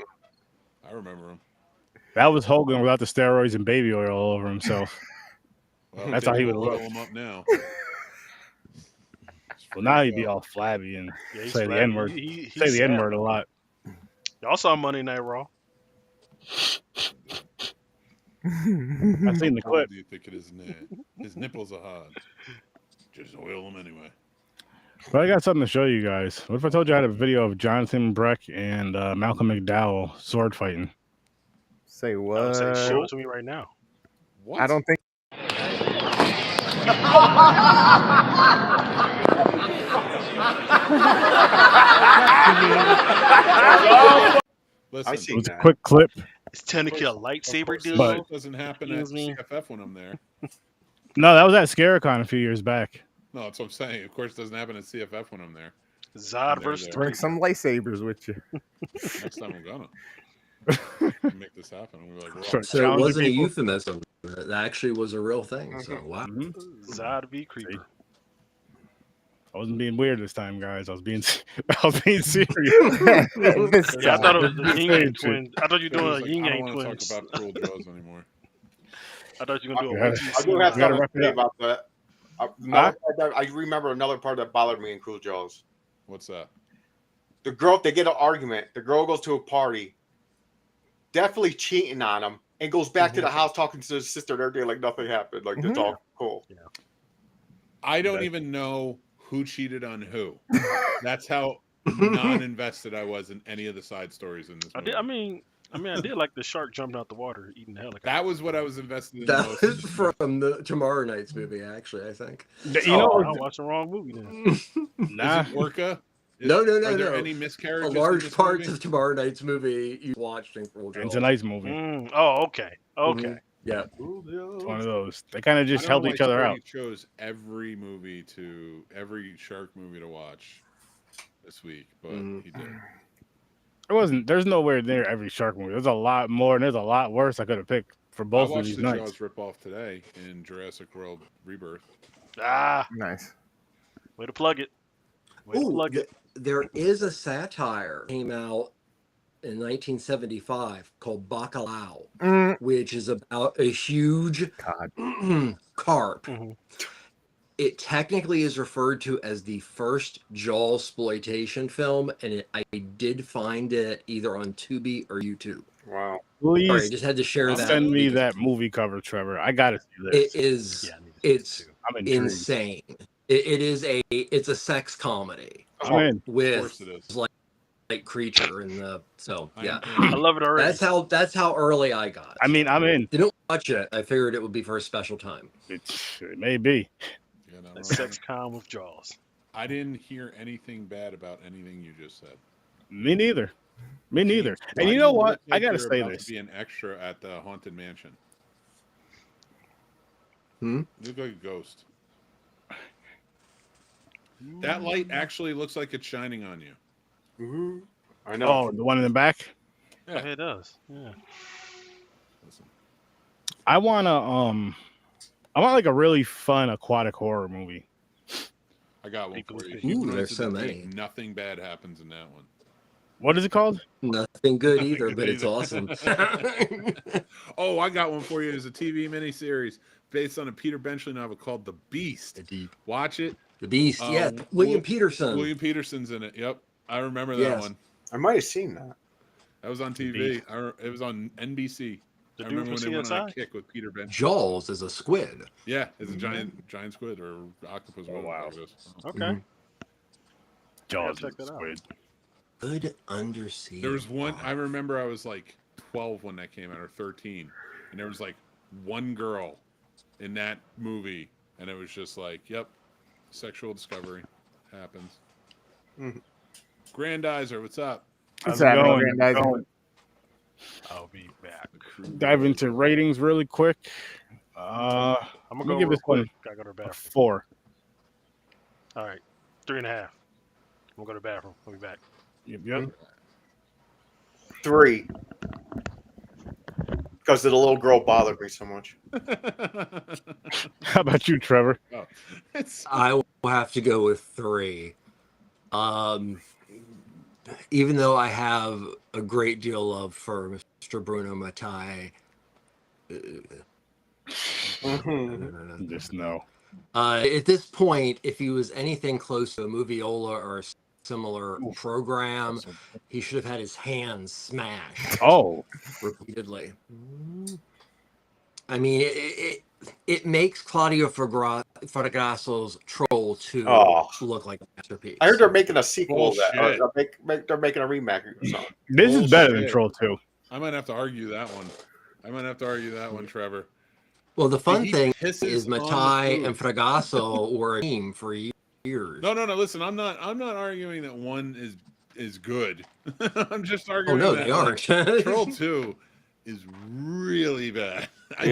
I remember him. That was Hogan without the steroids and baby oil all over himself. Well, that's how he would oil look. him up now. Well, now he'd be all flabby and say the N word. Say the N word a lot. Y'all saw Monday Night Raw. I've seen the clip. Do you think it is? His nipples are hard. Just oil them anyway. But I got something to show you guys. What if I told you I had a video of Jonathan Breck and Malcolm McDowell sword fighting? Say I would what? say show it to me right now. What? I don't think. Listen, I see It was a that. quick clip. It's 10 to kill a lightsaber, dude. But- it doesn't happen at Excuse me. CFF when I'm there. No, that was at Scaricon a few years back. No, that's what I'm saying. Of course, it doesn't happen at CFF when I'm there. Zod There, versus there. Bring some lightsabers with you. Next time I'm gonna make this happen. We're like, we're all- Sure. So it Challenging wasn't a people. euphemism. That actually was a real thing. So wow. Mhm. Zod v Creeper. I wasn't being weird this time, guys. I was being serious. This Yeah, I thought it was This the Yin Yang shit. twins. I thought you were It was doing like, a Yin I don't Yang want to twins. talk about cruel jaws anymore. I thought you were gonna do Yeah. a I do WGC. have You gotta something wrap to it say up. about that. Another part that. I remember another part that bothered me in Cruel Jaws. What's that? The girl, they get an argument. The girl goes to a party, definitely cheating on him, and goes back to the house talking to his sister and everything like nothing happened. Like it's all cool. I don't even know who cheated on who. That's how non-invested I was in any of the side stories in this movie. I mean, I did like the shark jumping out the water, eating the helicopter. That was what I was invested in the That most. was from the Tomorrow Night's movie, actually. I think. You know, I watched the wrong movie then. nah. Is it Orca? No. Are there any A miscarriages? in large this parts movie? of Tomorrow Night's movie you watched in Cruel Jaws. It's a nice movie. Oh, okay. Okay. Yeah. It's one of those. They kind of I just don't know held each why other out. Shorty chose every shark movie to watch this week, but he did. It wasn't. There's nowhere near every shark movie. There's a lot more, and there's a lot worse I could have picked for I both of watched these the nights. Jaws ripoff today in Jurassic World Rebirth. Ah, nice. way to plug it. Way to Ooh, plug it. there is a satire came out in 1975 called Bacalao, which is about a huge carp. Mhm. It technically is referred to as the first Jaws exploitation film, and I did find it either on Tubi or YouTube. Wow. Sorry, I Please just had to share that. send me because that movie cover, Trevor. I gotta see It this. is. Yeah, I need to see it It's too. I'm intrigued. insane. It's a sex comedy I'm in. Of with course it is. like creature in the I I love it already. That's how early I got. I mean, I'm in. Didn't watch it. I figured it would be for a special time. It may be. Yeah, no, A sex com with Jaws. I didn't hear anything bad about anything you just said. Me neither. Me neither. Why And do you know look what? like I gotta you're say about this. To be an extra at the haunted mansion. Hmm? You look like a ghost. That light actually looks like it's shining on you. I know. Oh, the one in the back. Yeah, it does. Yeah. Listen, I want like a really fun aquatic horror movie. I got one People for you. think- Human Ooh, there's Eyes so of the many. Deep, nothing bad happens in that one. What is it called? Nothing good Nothing either, good but it's either. awesome. Oh, I got one for you. It's a TV miniseries based on a Peter Benchley novel called The Beast. Watch it. The Beast, yeah. William Peterson. William Peterson's in it. Yep, I remember that Yes. one. I might have seen that. That was on TV. It was on NBC. The I dude remember from when they went on a CSI? kick with Peter Ben. Jaws is a squid. Yeah, it's a giant squid or octopus. Oh, wow. It is. Okay. Jaws check is that out. squid. Good undersea. There was one. I remember I was like 12 when that came out, or 13, and there was like one girl in that movie, and it was just like, yep, sexual discovery happens. Grandizer, what's up? How's What's it happening, going? Grandizer? I'll be back. Dive into ratings really quick. I'm gonna go give real this one quick. Gotta go to the a bathroom. 4. All right, 3.5. We'll go to the bathroom. I'll be back. Yep. 3. Because the little girl bothered me so much. How about you, Trevor? Oh, it's I will have to go with 3. Even though I have a great deal of for Mr. Bruno Mattei, Just no. at this point, if he was anything close to a moviola or a similar program, he should have had his hands smashed Oh, repeatedly. I mean, it makes Claudio Fragaso's Troll 2 look like a masterpiece. I heard they're making a sequel of that. Bullshit. Or they're making a remake or something. this is better than Bullshit. Troll 2. I might have to argue that one. Trevor. Well, the fun He thing pisses is on the Mattei food. and Fragasso were a team for years. No. Listen, I'm not arguing that one is good. I'm just Oh arguing. no, that, they aren't. Troll 2 is really bad. I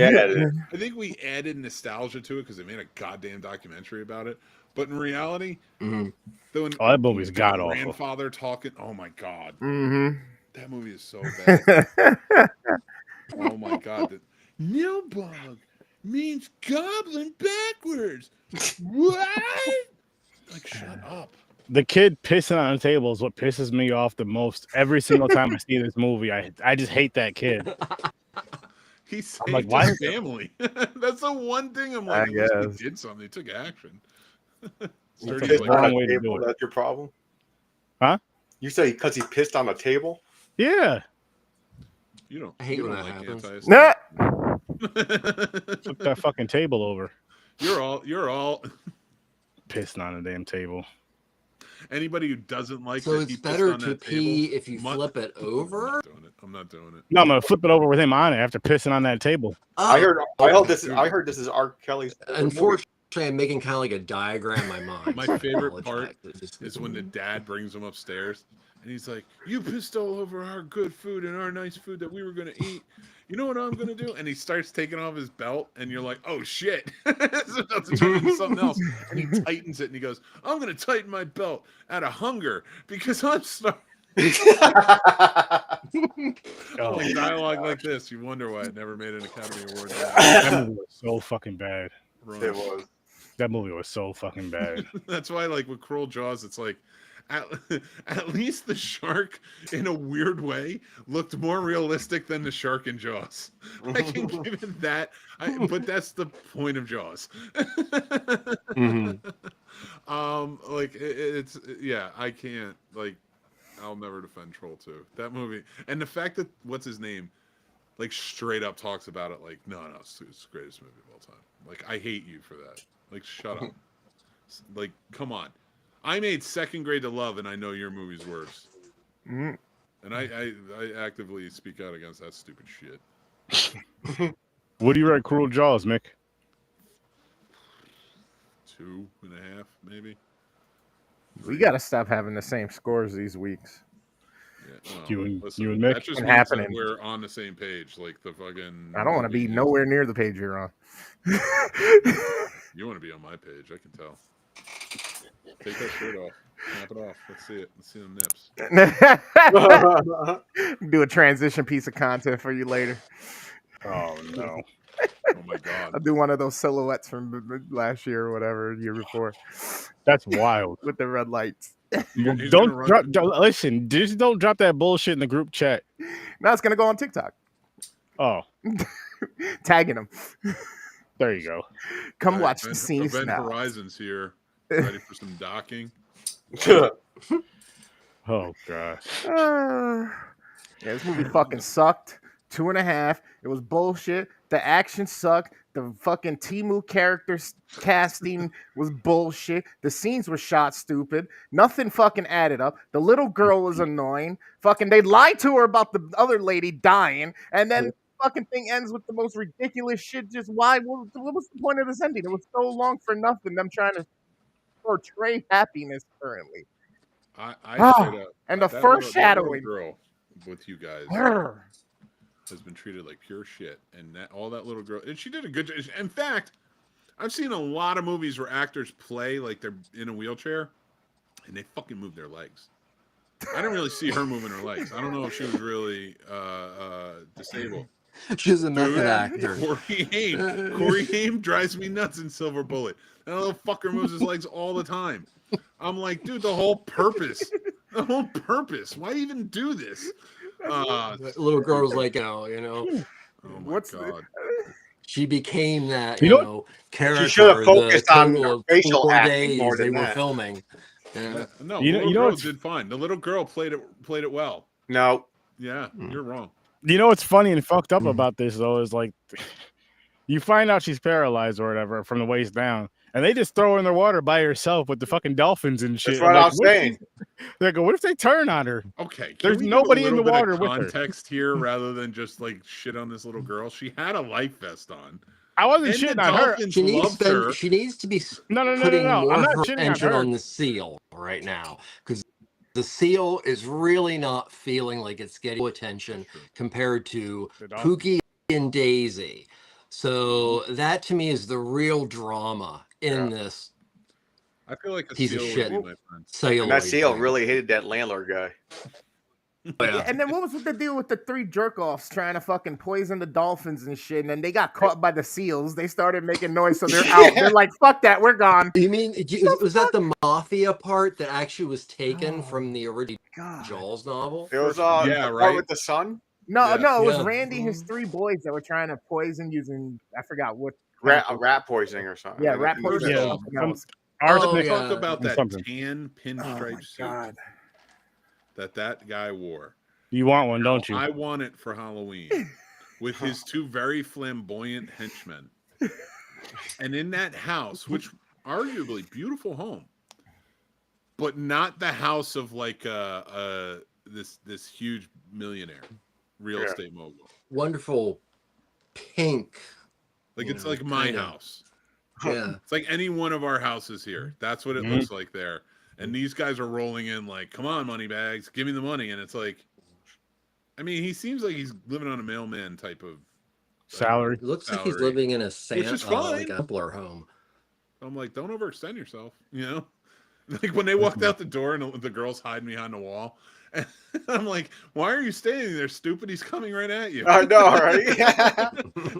think we added nostalgia to it because they made a goddamn documentary about it. But in reality, That movie's god awful. Grandfather talking. Oh my god, Mm-hmm. that movie is so bad. Oh my god, Nilbog means goblin backwards. What? Like, shut up. The kid pissing on the table is what pisses me off the most. Every single time I see this movie, I just hate that kid. He saved I'm like, why his family. That's the one thing I'm like, I at least guess. he did something. He took action. That's Sturdy's a like, wrong way to do it. That's your problem? Huh? You say because he pissed on a table? Yeah. you don't. I hate you when don't that happens. anti-Semitic. Flip that fucking table over. You're all. Pissing on the damn table. Anybody who doesn't like So that it's he pissed better on to that pee table, if you mu- flip it over. I'm not doing it. No, I'm gonna flip it over with him on it after pissing on that table. I heard this dude. is R. Kelly's. Unfortunately, I'm making kind of like a diagram in my mind. My so I favorite part apologize. is when the dad brings him upstairs and he's like, "You pissed all over our good food and our nice food that we were gonna eat. You know what I'm gonna do?" And he starts taking off his belt, and you're like, "Oh shit!" It's about to turn into something else. And he tightens it, and he goes, "I'm gonna tighten my belt out of hunger because I'm starving." Oh, Like dialogue like this, you wonder why it never made an Academy Award. that movie was so fucking bad. It was. That movie was so fucking bad. That's why, like with Cruel Jaws, it's like at least the shark, in a weird way, looked more realistic than the shark in Jaws. I can give it that, but that's the point of Jaws. Like it's yeah, I can't like. I'll never defend Troll 2. That movie, and the fact that what's his name, like straight up talks about it, like no, it's the greatest movie of all time. Like I hate you for that. Like shut up. Like come on. I made Second Grade to Love, and I know your movie's worse. And I actively speak out against that stupid shit. What do you rate Cruel Jaws, Mick? 2.5, maybe. We gotta stop having the same scores these weeks. Yeah, well, You and Mick? That just What's means happening? that we're on the same page. Like the fucking. I don't want to be nowhere near the page you're on. You want to be on my page? I can tell. Take that shirt off. Snap it off. Let's see it. Let's see them nips. Do a transition piece of content for you later. Oh no. Oh my god. I'll do one of those silhouettes from last year or whatever, year before, That's wild. with the red lights. He's gonna run- Listen, just don't drop that bullshit in the group chat. Now it's gonna go on TikTok. Oh, Tagging them. there you go. Come All right, watch the scenes Event now. Horizons here. Ready for some docking. Oh god. Yeah, this movie fucking sucked. 2.5. It was bullshit. The action sucked. The fucking Timu characters casting was bullshit. The scenes were shot stupid. Nothing fucking added up. The little girl was annoying. Fucking they lied to her about the other lady dying, and then fucking thing ends with the most ridiculous shit. Just why? What was the point of this ending? It was so long for nothing. Them trying to portray happiness currently. I straight up. And the that little foreshadowing. girl with you guys has been treated like pure shit, and all that little girl, and she did a good job. In fact, I've seen a lot of movies where actors play like they're in a wheelchair, and they fucking move their legs. I didn't really see her moving her legs. I don't know if she was really disabled. She's a method actor. Corey Haim drives me nuts in Silver Bullet. That little fucker moves his legs all the time. I'm like, dude, the whole purpose. Why even do this? The little girl was like, oh my God. She became that, You know character. She should have focused on total of facial 4 acting days more they than were that. filming. Yeah. No, You the know- little you know girl what's- did fine. The little girl played it well. No, Yeah, you're wrong. You know what's funny and fucked up about this though is like, you find out she's paralyzed or whatever from the waist down, and they just throw her in the water by herself with the fucking dolphins and shit. that's what I'm I like, was what if saying. they go, what if they turn on her? Okay, There's we give nobody a in little the bit water of with her. context here rather than just like shit on this little girl. She had a life vest on. I wasn't And the shitting on her. dolphins She loved her. needs to be No. putting I'm more not her shitting on attention her. on the seal right now, because the seal is really not feeling like it's getting attention compared to The dolphins. Pookie and Daisy. So that to me is the real drama in this I feel like a piece of seal shit. would be my friend. celluloid And that seal thing. really hated that landlord guy. Yeah, and then what was with the deal with the 3 jerk-offs trying to fucking poison the dolphins and shit, and then they got caught by the seals. They started making noise, so they're out. They're like, fuck that, we're gone. You mean was that the mafia part that actually was taken from the original God. Jaws novel? It was Yeah, the part right. with the sun. No, Yeah. it was Yeah. Randy and his 3 boys that were trying to poison using, I forgot what. Rat poisoning or something. Yeah, rat poisoning. Yeah, Something else. arsenic. yeah. Talk about that Something. tan Oh my pinstripe suit God. that guy wore. You want one, don't you? I want it for Halloween with his 2 very flamboyant henchmen. And in that house, which arguably beautiful home, but not the house of like this huge millionaire real estate mogul. Wonderful pink. Like You it's know, like my kinda. house. Yeah. It's like any one of our houses here. That's what it Mhm. looks like there. And these guys are rolling in like, come on, money bags, give me the money. And it's like, I mean, he seems like he's living on a mailman type of Salary. It looks like he's salary. living in a is like fine. a Templar home. I'm like, don't overextend yourself, you know? Like when they walked out the door and the girl's hiding behind the wall. And I'm like, why are you standing there, stupid? He's coming right at you. I know, right?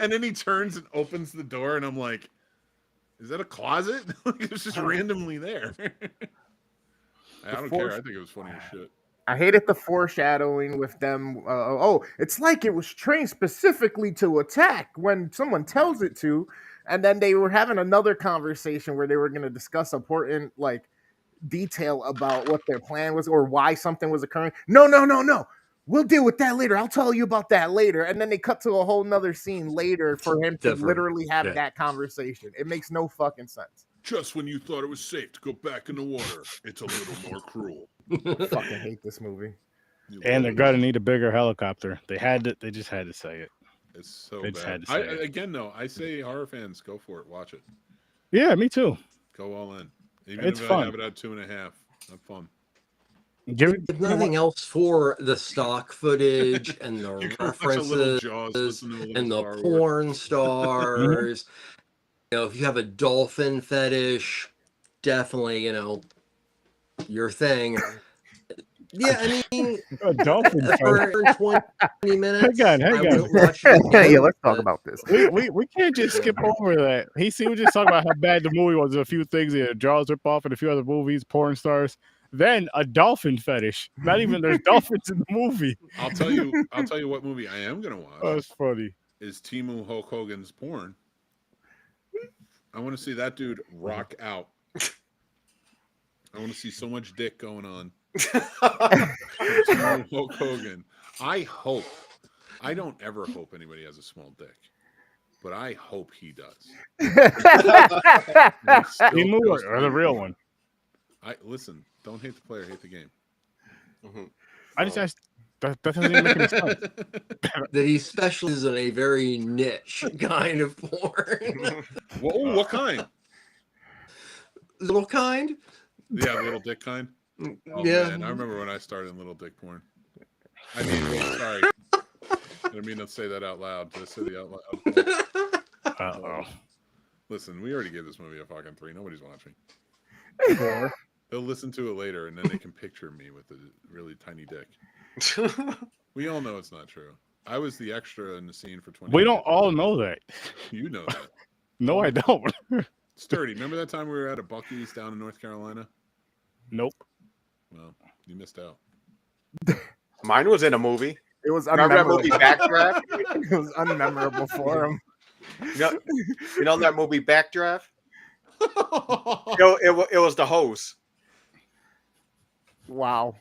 And then he turns and opens the door, and I'm like, is that a closet? Like, it's just randomly there. I don't care. I think it was funny as shit. I hated the foreshadowing with them. It's like it was trained specifically to attack when someone tells it to. And then they were having another conversation where they were going to discuss important like detail about what their plan was or why something was occurring. No. We'll deal with that later. I'll tell you about that later. And then they cut to a whole nother scene later for him to Different. literally have Yeah. that conversation. It makes no fucking sense. Just when you thought it was safe to go back in the water, it's a little more cruel. I fucking hate this movie. And they're gonna need a bigger helicopter. They just had to say it. It's so They just bad. had to say it. Again, though, I say horror fans, go for it. Watch it. Yeah, me too. Go all in. Even It's if fun. I have it at 2.5, have fun. Give it. If nothing else, for the stock footage and the You can watch a little references Jaws, listen to a little and the Star Wars. porn stars, if you have a dolphin fetish, definitely, your thing. Yeah, I mean, A dolphin fight. for 20 minutes, Hang on. I wouldn't watch it again, Yeah, let's talk but about this. We can't just skip over that. We were just talking about how bad the movie was. A few things, Jaws rip off and a few other movies, porn stars. Then a dolphin fetish. Not even there's dolphins in the movie. I'll tell you what movie I am gonna watch Oh, that's funny. is Timu Hulk Hogan's porn. I want to see that dude rock out. I want to see so much dick going on. Timu Hulk Hogan. I hope. I don't ever hope anybody has a small dick, but I hope he does. Emu or the real one? Listen. Don't hate the player, hate the game. I just asked. That doesn't even make any sense. That he specializes in a very niche kind of porn. Whoa, what kind? Little kind? Yeah, little dick kind. Oh Yeah. man, I remember when I started in little dick porn. I mean, sorry. I didn't mean to say that out loud. Did I say the out loud? Uh-oh. Listen, we already gave this movie a fucking 3. Nobody's watching. 4. They'll listen to it later, and then they can picture me with a really tiny dick. We all know it's not true. I was the extra in the scene for 20 We don't minutes. all know that. You know that. No, I don't. Sturdy, remember that time we were at a Buc-ee's down in North Carolina? Nope. Well, you missed out. Mine was in a movie. It was Remember that unmemorable. movie Backdraft? It was unmemorable for him. You know that movie Backdraft? It was the hose. Wow.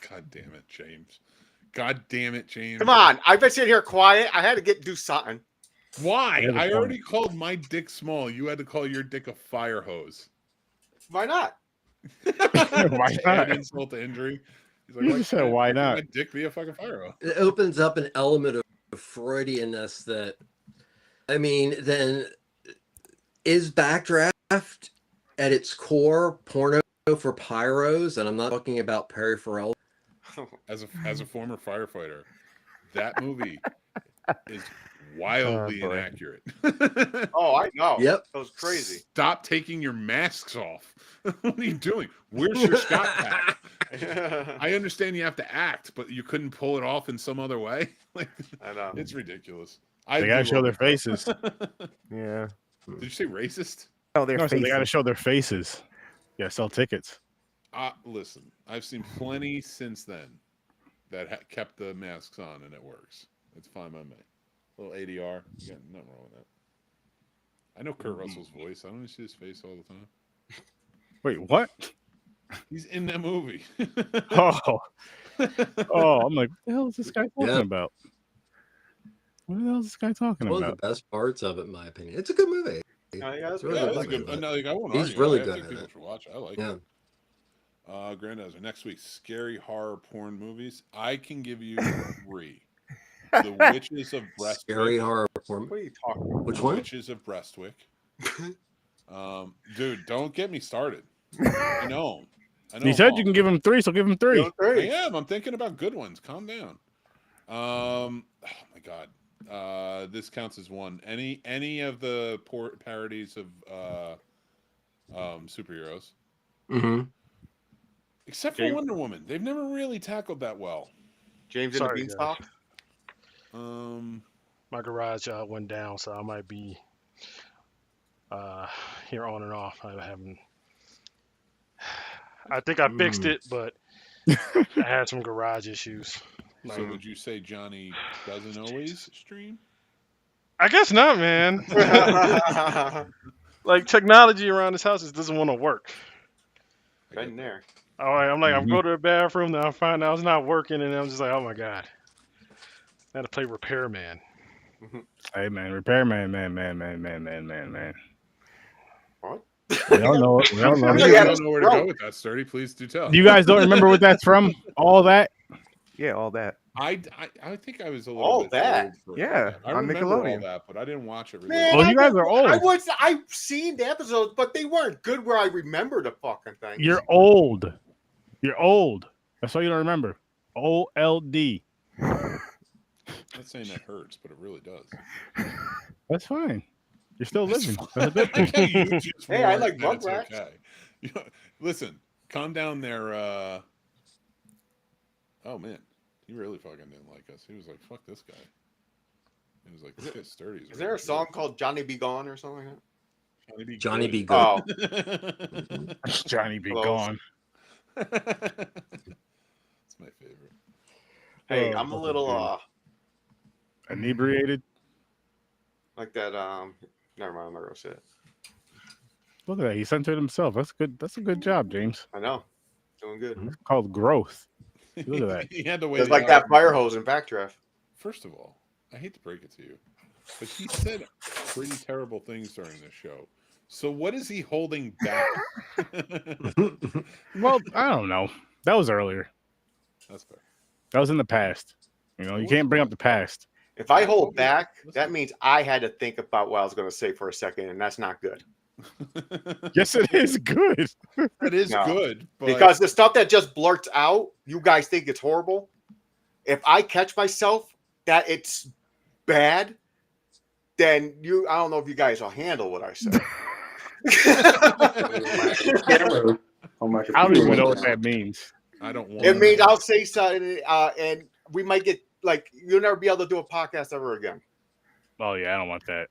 God damn it, James. God damn it, James. Come on, I've been sitting here quiet. I had to do something. Why? There's a I point. already called my dick small. You had to call your dick a fire hose. Why not? Why Add not? insult to injury. He's You just said, why not? My dick be a fucking fire hose. It opens up an element of Freudianness that, I mean, then is Backdraft at its core porno for pyros? And I'm not talking about Perry Farrell. As a former firefighter, that movie is wildly boy. inaccurate. Oh, I know. Yep. That was crazy. Stop taking your masks off. What are you doing? Where's your Scott pack? I understand you have to act, but you couldn't pull it off in some other way. Like, I know. it's ridiculous. They gotta show their faces. Yeah. Did you say racist? Oh, their No, so they faces. gotta show their faces. Yeah, sell tickets. Listen, I've seen plenty since then that kept the masks on, and it works. It's fine by me. Little ADR, you got nothing wrong with that. I know Kurt Russell's voice. I don't see his face all the time. Wait, what? He's in that movie. Oh, I'm like, what the hell is this guy talking Yeah. about? What the hell is this guy talking One of about? the best parts of it, in my opinion. It's a good movie. Yeah, that's Really Yeah, good that's movie, good. but- No, like, I won't He's argue. really I good think at people it. should watch it. I like Yeah. it. Grandizer. Next week, scary horror porn movies. I can give you 3. The Witches of Breastwick. Scary horror porn. What are you talking about? Which one? Witches of Breastwick. Dude, don't get me started. I know. He said you can give him 3, so give him 3. I am. I'm thinking about good ones. Calm down. Oh my god. This counts as 1. Any of the parodies of superheroes, Mm-hmm. except for James- Wonder Woman. They've never really tackled that well. James and the Sorry, guys. Beanstalk? My garage went down, so I might be here on and off. I think I fixed it, but I had some garage issues. So would you say Johnny doesn't always stream? I guess not, man. Like technology around this house just doesn't want to work. Been there. All right, I'm going to the bathroom, then I find out it's not working, and I'm just like, oh my god, I had to play repairman. Hey man, repairman, man. What? We all know it. We all know I it. don't know where to go with that, Sturdy. Please do tell. You guys don't remember what that's from? All that? Yeah, all that. I think I was a little All bit that? old for Yeah, I on remember all Nickelodeon. that, but I didn't watch it. Really Man, Well, you guys are old. I've seen the episodes, but they weren't good where I remember the fucking thing. You're old. You're old. That's all you don't remember. OLD. I'm not saying that hurts, but it really does. That's fine. You're still living. fine. That's a good I thing. can't use just Hey, I one like and it's Rugrats. okay. You know, listen, calm down there. Oh man, he really fucking didn't like us. He was like, "Fuck this guy." He was like, "This guy's sturdy." Is there a song called Johnny Be Gone or something like that? Johnny Be Oh, Johnny be Close. gone. It's my favorite. hey, Oh, I'm a little Inebriated. like that. Never mind, I'm not gonna say it. Look at that. He censored himself. That's good. That's a good job, James. I know, doing good. It's called growth. Look at that. He had to wait. It's like that fire hose in Backdraft. First of all, I hate to break it to you, but he said pretty terrible things during this show. So what is he holding back? Well, I don't know. That was earlier. That's fair. That was in the past. You know, you can't bring up the past. If I hold back, that means I had to think about what I was going to say for a second, and that's not good. Yes, it is good. That is No. good. But... Because the stuff that just blurts out, you guys think it's horrible. If I catch myself that it's bad, then I don't know if you guys will handle what I say. I don't even know what that means. I don't want It means I'll say something, and we might get you'll never be able to do a podcast ever again. Oh yeah, I don't want that.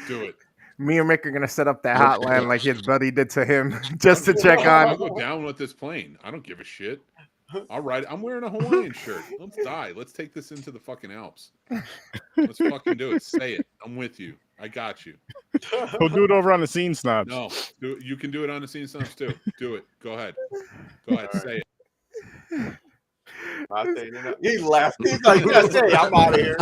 Do it. Me and Mick are gonna set up that hotline like his buddy did to him, just to check I'll on. go down with this plane. I don't give a shit. All right, I'm wearing a Hawaiian shirt. Let's die. Let's take this into the fucking Alps. Let's fucking do it. Say it. I'm with you. I got you. We'll do it over on the Scene Snobs. No, you can do it on the Scene Snobs too. Do it. Go ahead. Go ahead. Say it. He laughed. He's like, "Yes, hey, I'm out of here."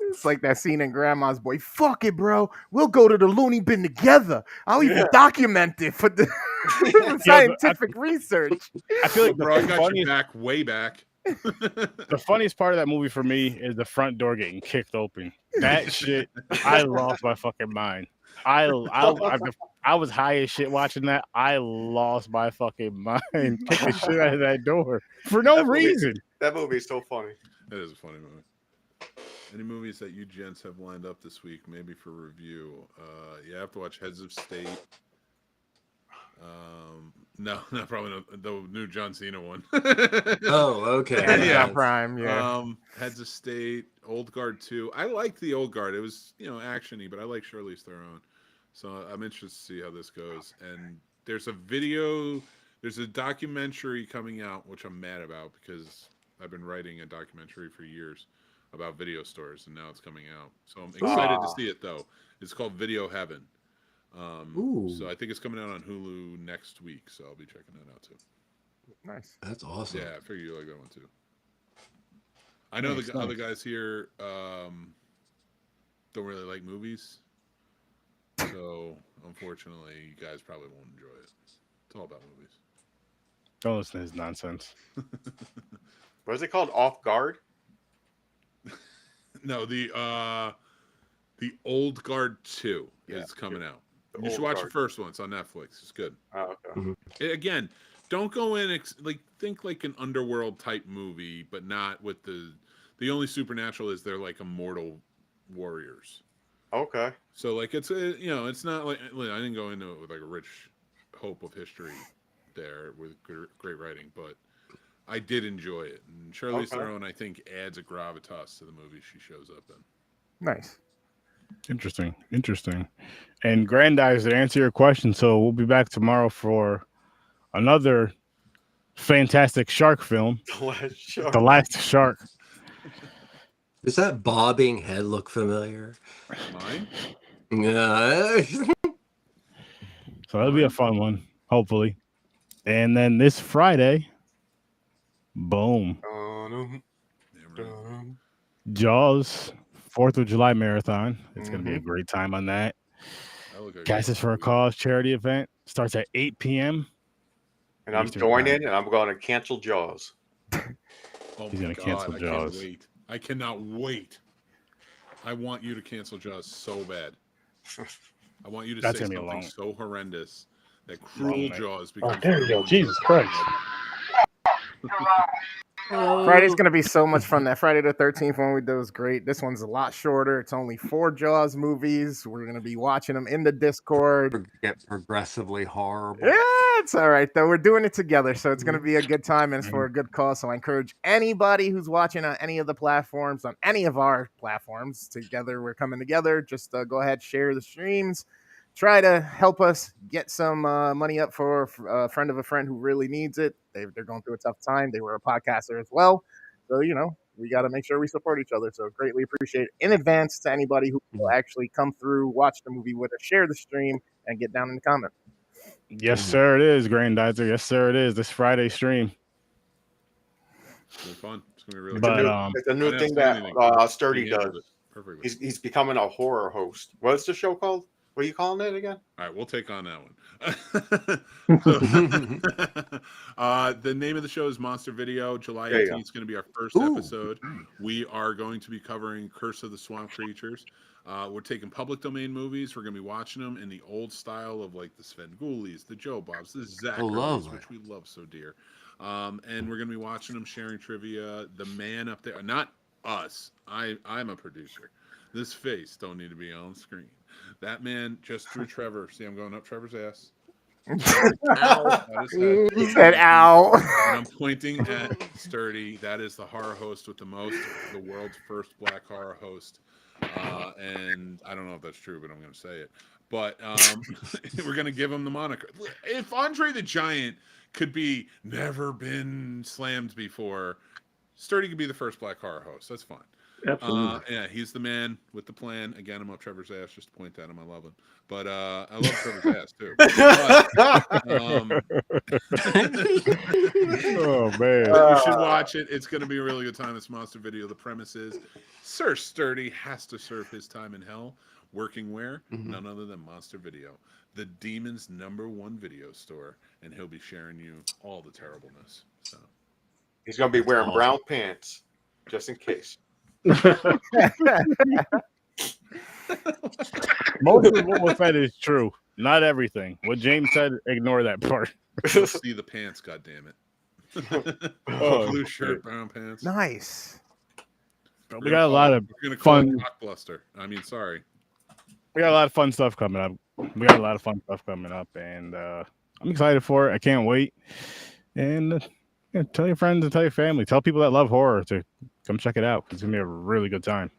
It's like that scene in Grandma's Boy. Fuck it, bro. We'll go to the loony bin together. I'll even document it for the scientific research. I feel like Bro, I got you back way back. the funniest part of that movie for me is the front door getting kicked open. That shit, I lost my fucking mind. I was high as shit watching that. I lost my fucking mind. Kick the shit out of that door for no reason. That movie is so funny. It is a funny movie. Any movies that you gents have lined up this week, maybe for review? You have to watch Heads of State. No, probably not the new John Cena one. Oh, okay. Amazon Prime, yeah. Heads of State, Old Guard 2. I liked the Old Guard. It was, action-y, but I like Charlize Theron. So I'm interested to see how this goes. And there's a documentary coming out, which I'm mad about because I've been writing a documentary for years about video stores, and now it's coming out. So I'm excited to see it, though. It's called Video Heaven. So I think it's coming out on Hulu next week, so I'll be checking that out too. Nice. That's awesome. Yeah, I figure you like that one too. I know the other guys here don't really like movies, so unfortunately, you guys probably won't enjoy it. It's all about movies. Don't listen to his nonsense. What is it called? Off Guard? No, the Old Guard 2 is coming out. You should watch the first one. It's on Netflix. It's good. Oh, okay. Again, don't go in think like an underworld type movie, but not with the only supernatural is they're like immortal warriors. Okay. So like it's not like I didn't go into it with like a rich hope of history there with great writing, but I did enjoy it. And Charlize Theron, I think, adds a gravitas to the movie she shows up in. Nice. Interesting. And Grandize, to answer your question, so we'll be back tomorrow for another fantastic shark film, The Last Shark. Does that bobbing head look familiar? Mine? Yeah. So that'll be a fun one, hopefully. And then this Friday, boom, Jaws 4th of July marathon. It's going to be a great time on that. Cast is for a Cause charity event. Starts at 8 p.m. And I'm joining, and I'm going to cancel Jaws. He's going to cancel Jaws. I cannot wait. I want you to cancel Jaws so bad. I want you to say something so horrendous that cruel Jaws becomes. Oh, there you go. Jesus Christ. Friday's going to be so much fun. That Friday the 13th one we did was great. This one's a lot shorter. It's only 4 Jaws movies. We're going to be watching them in the Discord. Get progressively horrible. Yeah, it's all right, though. We're doing it together, so it's going to be a good time, and it's for a good cause. So I encourage anybody who's watching on any of the platforms, on any of our platforms, together, we're coming together. Just go ahead, share the streams. Try to help us get some money up for a friend of a friend who really needs it. They're going through a tough time. They were a podcaster as well. So, we got to make sure we support each other. So greatly appreciate it in advance to anybody who will actually come through, watch the movie with us, share the stream, and get down in the comments. Yes, sir, it is, Grandizer. Yes, sir, it is. This Friday stream. It's gonna be fun. It's gonna be really But good. It's a new I thing didn't see that anything. Sturdy He handled does. it perfectly. He's becoming a horror host. What's the show called? What are you calling it again? All right, we'll take on that one. So, the name of the show is Monster Video. July There you 18th is going to be our first Ooh. episode. We are going to be covering Curse of the Swamp Creatures. We're taking public domain movies. We're going to be watching them in the old style of like the Svengoolies, the Joe Bobs, the Zacharys, lovely. which we love so dear. And we're going to be watching them, sharing trivia. The man up there, not us. I'm a producer. This face don't need to be on screen. That man just drew Trevor. See, I'm going up Trevor's ass. Ow. He said, "Ow." And I'm pointing at Sturdy. That is the horror host with the most, the world's first black horror host. And I don't know if that's true, but I'm going to say it. But we're going to give him the moniker. If Andre the Giant could be never been slammed before, Sturdy could be the first black horror host. That's fine. Absolutely. Yeah, he's the man with the plan. Again, I'm up Trevor's ass just to point at him. I love him. But I love Trevor's ass too. Oh man. You should watch it. It's going to be a really good time. It's Monster Video. The premise is Sir Sturdy has to serve his time in hell, working where? None other than Monster Video, the demon's #1 video store, and he'll be sharing you all the terribleness. So He's gonna be wearing brown pants, just in case. Most of what was said is true. Not everything. What James said, ignore that part. you'll see the pants. God damn it! Blue shirt, brown pants. Nice. We got a lot of We're gonna call fun. it Cockbluster. I mean, sorry. We got a lot of fun stuff coming up. And I'm excited for it. I can't wait. And tell your friends and tell your family. Tell people that love horror to come check it out. It's gonna be a really good time.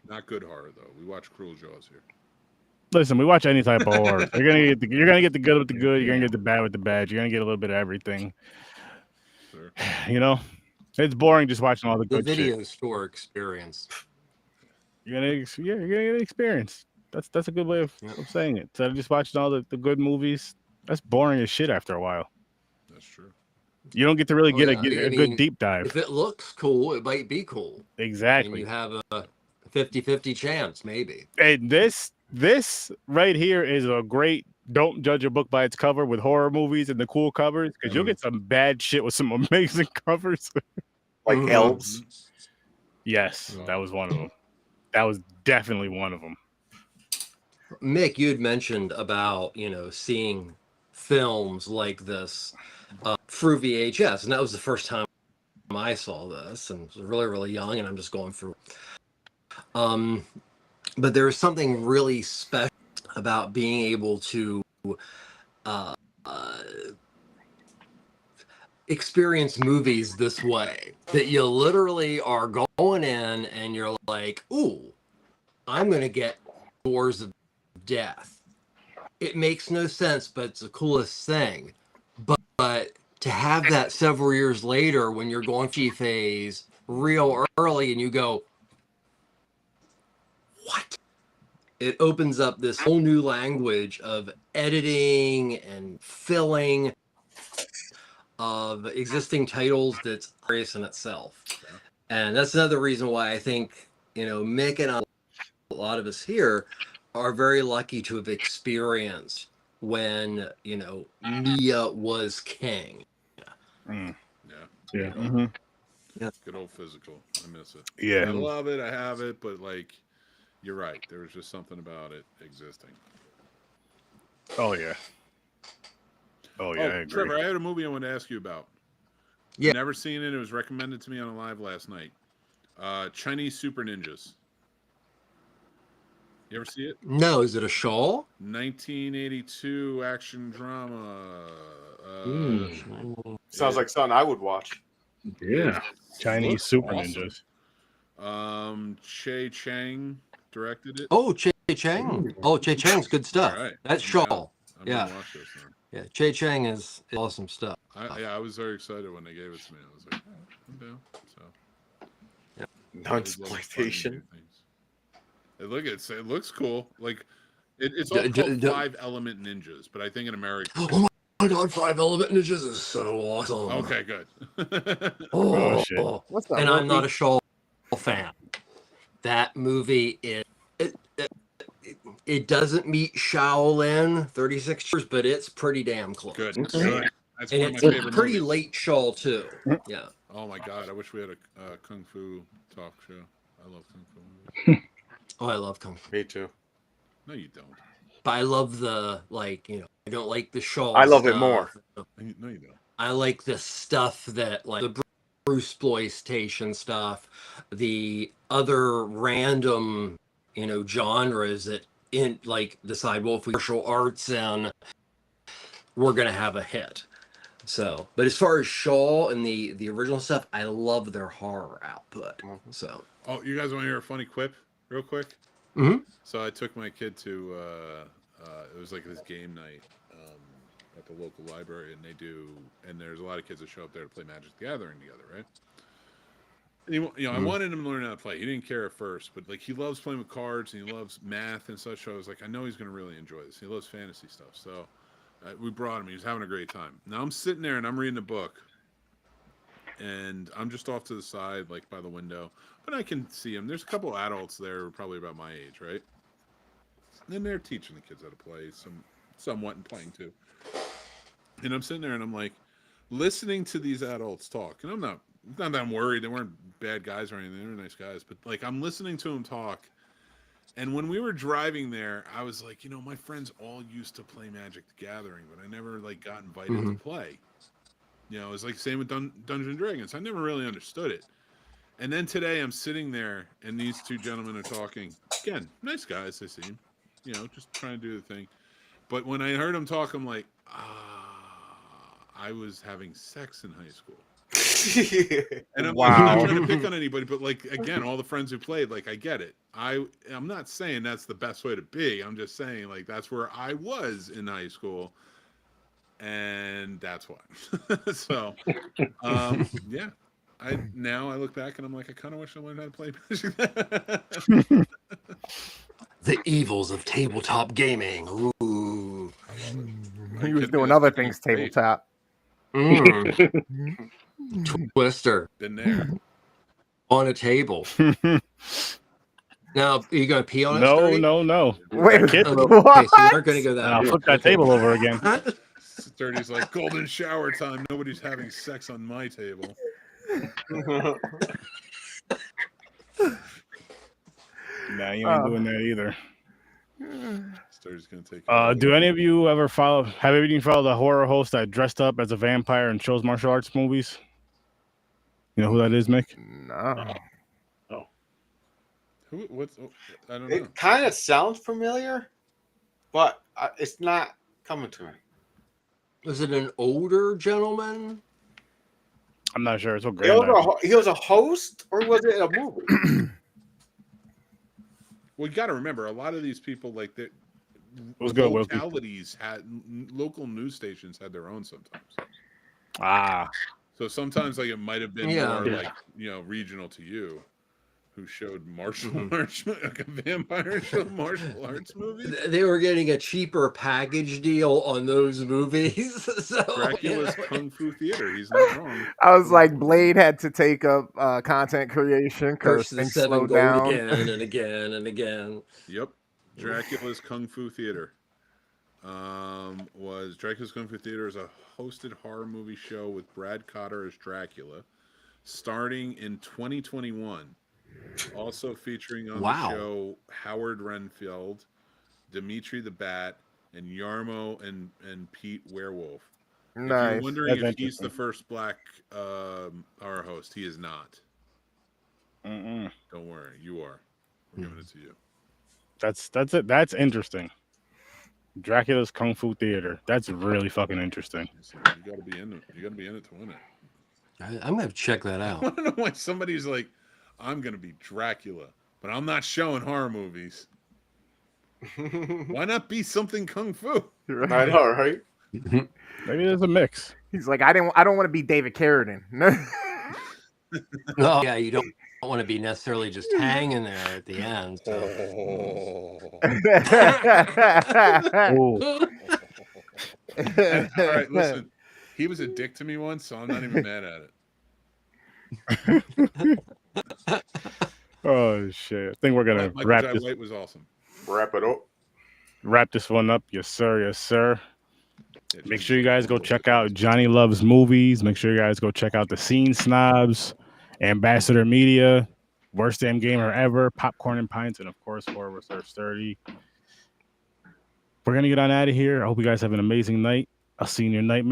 Not good horror though. We watch Cruel Jaws here. Listen, we watch any type of horror. You're gonna get the good with the good. You're gonna get the bad with the bad. You're gonna get a little bit of everything. Sure. You know, it's boring just watching all the The good video shit. store experience. You're gonna get an experience. That's a good way of saying it. Instead of just watching all the good movies, that's boring as shit after a while. That's true. You don't get to really get I a mean, good deep dive. If it looks cool, it might be cool. And Exactly. you have a 50-50 chance, maybe. And this right here is a great don't judge a book by its cover with horror movies and the cool covers, because you'll get some bad shit with some amazing covers. Like elves. Yes, that was one of them. That was definitely one of them. Mick, you had mentioned about, seeing films like this through VHS, and that was the first time I saw this, and I was really, really young, and I'm just going through. But there was something really special about being able to experience movies this way, that you literally are going in and you're like, ooh, I'm going to get Doors of Death. It makes no sense, but it's the coolest thing. But to have that several years later when you're going through phase real early and you go, what? It opens up this whole new language of editing and filling of existing titles that's hilarious in itself. And that's another reason why I think, Mick and a lot of us here are very lucky to have experienced when, Mia was king. Yeah. Yeah. Mm-hmm. Good old physical. I miss it. Yeah. I love it. I have it, but like, you're right. There was just something about it existing. Oh yeah. Oh yeah. I agree. Trevor, I had a movie I want to ask you about. Yeah. I've never seen it. It was recommended to me on a live last night. Chinese Super Ninjas. You ever see it? No, is it a shawl? 1982 action drama. Sounds like something I would watch. Yeah. Chinese Super Ninjas. Che Chang directed it. Oh, Che Chang. Oh, Che Chang's good stuff. All right. That's shawl. I'm Yeah. gonna watch this now. Yeah, Che Chang is awesome stuff. I was very excited when they gave it to me. I was like, I'm down. So Non-exploitation. It looks cool. Like it's all called 5 Element Ninjas, but I think in America. Oh my god, 5 Element Ninjas is so awesome. Okay, good. Oh, shit. What's up, And I'm not Loki? a Shaw fan. That movie is it doesn't meet Shaolin 36 years, but it's pretty damn close. Good. Okay. Good. That's And one of it's my favorite pretty movies. late Shaw too. Yeah. Oh my god, I wish we had a kung fu talk show. I love kung fu movies. Oh, I love Kung Fu. Me too. No, you don't. But I love the I don't like the Shaw. I love it stuff. more. No, you don't. I like the stuff that the Bruceploitation stuff, the other random, genres that decide, well, if we martial arts and we're gonna have a hit. So, but as far as Shaw and the original stuff, I love their horror output. So, Oh, you guys want to hear a funny quip, real quick? Mhm. So I took my kid to it was like this game night at the local library, and there's a lot of kids that show up there to play Magic the Gathering together, right? And I wanted him to learn how to play. He didn't care at first, but he loves playing with cards and he loves math and such. So I was like, I know he's going to really enjoy this. He loves fantasy stuff, so we brought him. He was having a great time. Now I'm sitting there and I'm reading a book, and I'm just off to the side, by the window, but I can see him. There's a couple adults there, probably about my age, right? And they're teaching the kids how to play, somewhat, and playing too. And I'm sitting there and I'm listening to these adults talk, and I'm not that I'm worried. They weren't bad guys or anything. They were nice guys, but I'm listening to them talk. And when we were driving there, I was like, my friends all used to play Magic the Gathering, but I never got invited to play. It was same with Dungeons & Dragons. I never really understood it. And then today I'm sitting there and these two gentlemen are talking. Again, nice guys, they seem. Just trying to do the thing. But when I heard them talk, I'm like, I was having sex in high school. And I'm not trying to pick on anybody, but again, all the friends who played, I get it. I'm not saying that's the best way to be. I'm just saying that's where I was in high school, and that's why. So, yeah. Now I look back and I'm like, I kind of wish I learned how to play Magic. The evils of tabletop gaming. Ooh. He was doing other things tabletop. Twister. Been there. On a table. Now, are you going to pee on it? No. Wait, Kid? Okay, so you aren't going to go that I'll way. flip that table over again. Sturdy's like, golden shower time. Nobody's having sex on my table. Nah, you ain't doing that either. Sturdy's gonna take. Do any of you ever have any followed the horror host that dressed up as a vampire and chose martial arts movies? You know who that is, Mick? No. What's? I don't know. It kind of sounds familiar, but it's not coming to me. Was it an older gentleman? I'm not sure. It's so great. He was a host, or was it a movie? Well, you got to remember, a lot of these people localities had local news stations had their own sometimes. Ah. So sometimes it might have been more regional to you, who showed martial arts, like a vampire showed martial arts movies. They were getting a cheaper package deal on those movies. So, Dracula's Kung Fu Theater. He's not wrong. I was like, Blade had to take up content creation because things slowed down again and again and again. Yep, Dracula's Kung Fu Theater. Dracula's Kung Fu Theater is a hosted horror movie show with Brad Cotter as Dracula, starting in 2021. Also featuring on the show Howard Renfield, Dimitri the Bat, and Yarmo and Pete Werewolf. Nice. If you're wondering if he's the first black horror host, he is not. Don't worry, you are. We're giving it to you. That's it. That's interesting. Dracula's Kung Fu Theater. That's really fucking interesting. You gotta be in it. You gotta be in it to win it. I'm gonna have to check that out. I don't know why somebody's like, I'm gonna be Dracula, but I'm not showing horror movies. Why not be something kung fu? I know, right? Maybe there's a mix. He's like, I don't want to be David Carradine. No, yeah, you don't want to be necessarily just hanging there at the end. So. All right, listen. He was a dick to me once, so I'm not even mad at it. Oh shit! I think we're gonna Michael wrap Jai this White was awesome. Wrap it up. one up. Yes, sir. Yes, sir. Yeah, Make Jesus sure you guys go Christ. check out Johnny Loves Movies. Make sure you guys go check out the Scene Snobs, Ambassador Media, Worst Damn Gamer Ever, Popcorn and Pints, and of course, Horror with Sir Sturdy. We're gonna get on out of here. I hope you guys have an amazing night. I'll see you in your nightmare.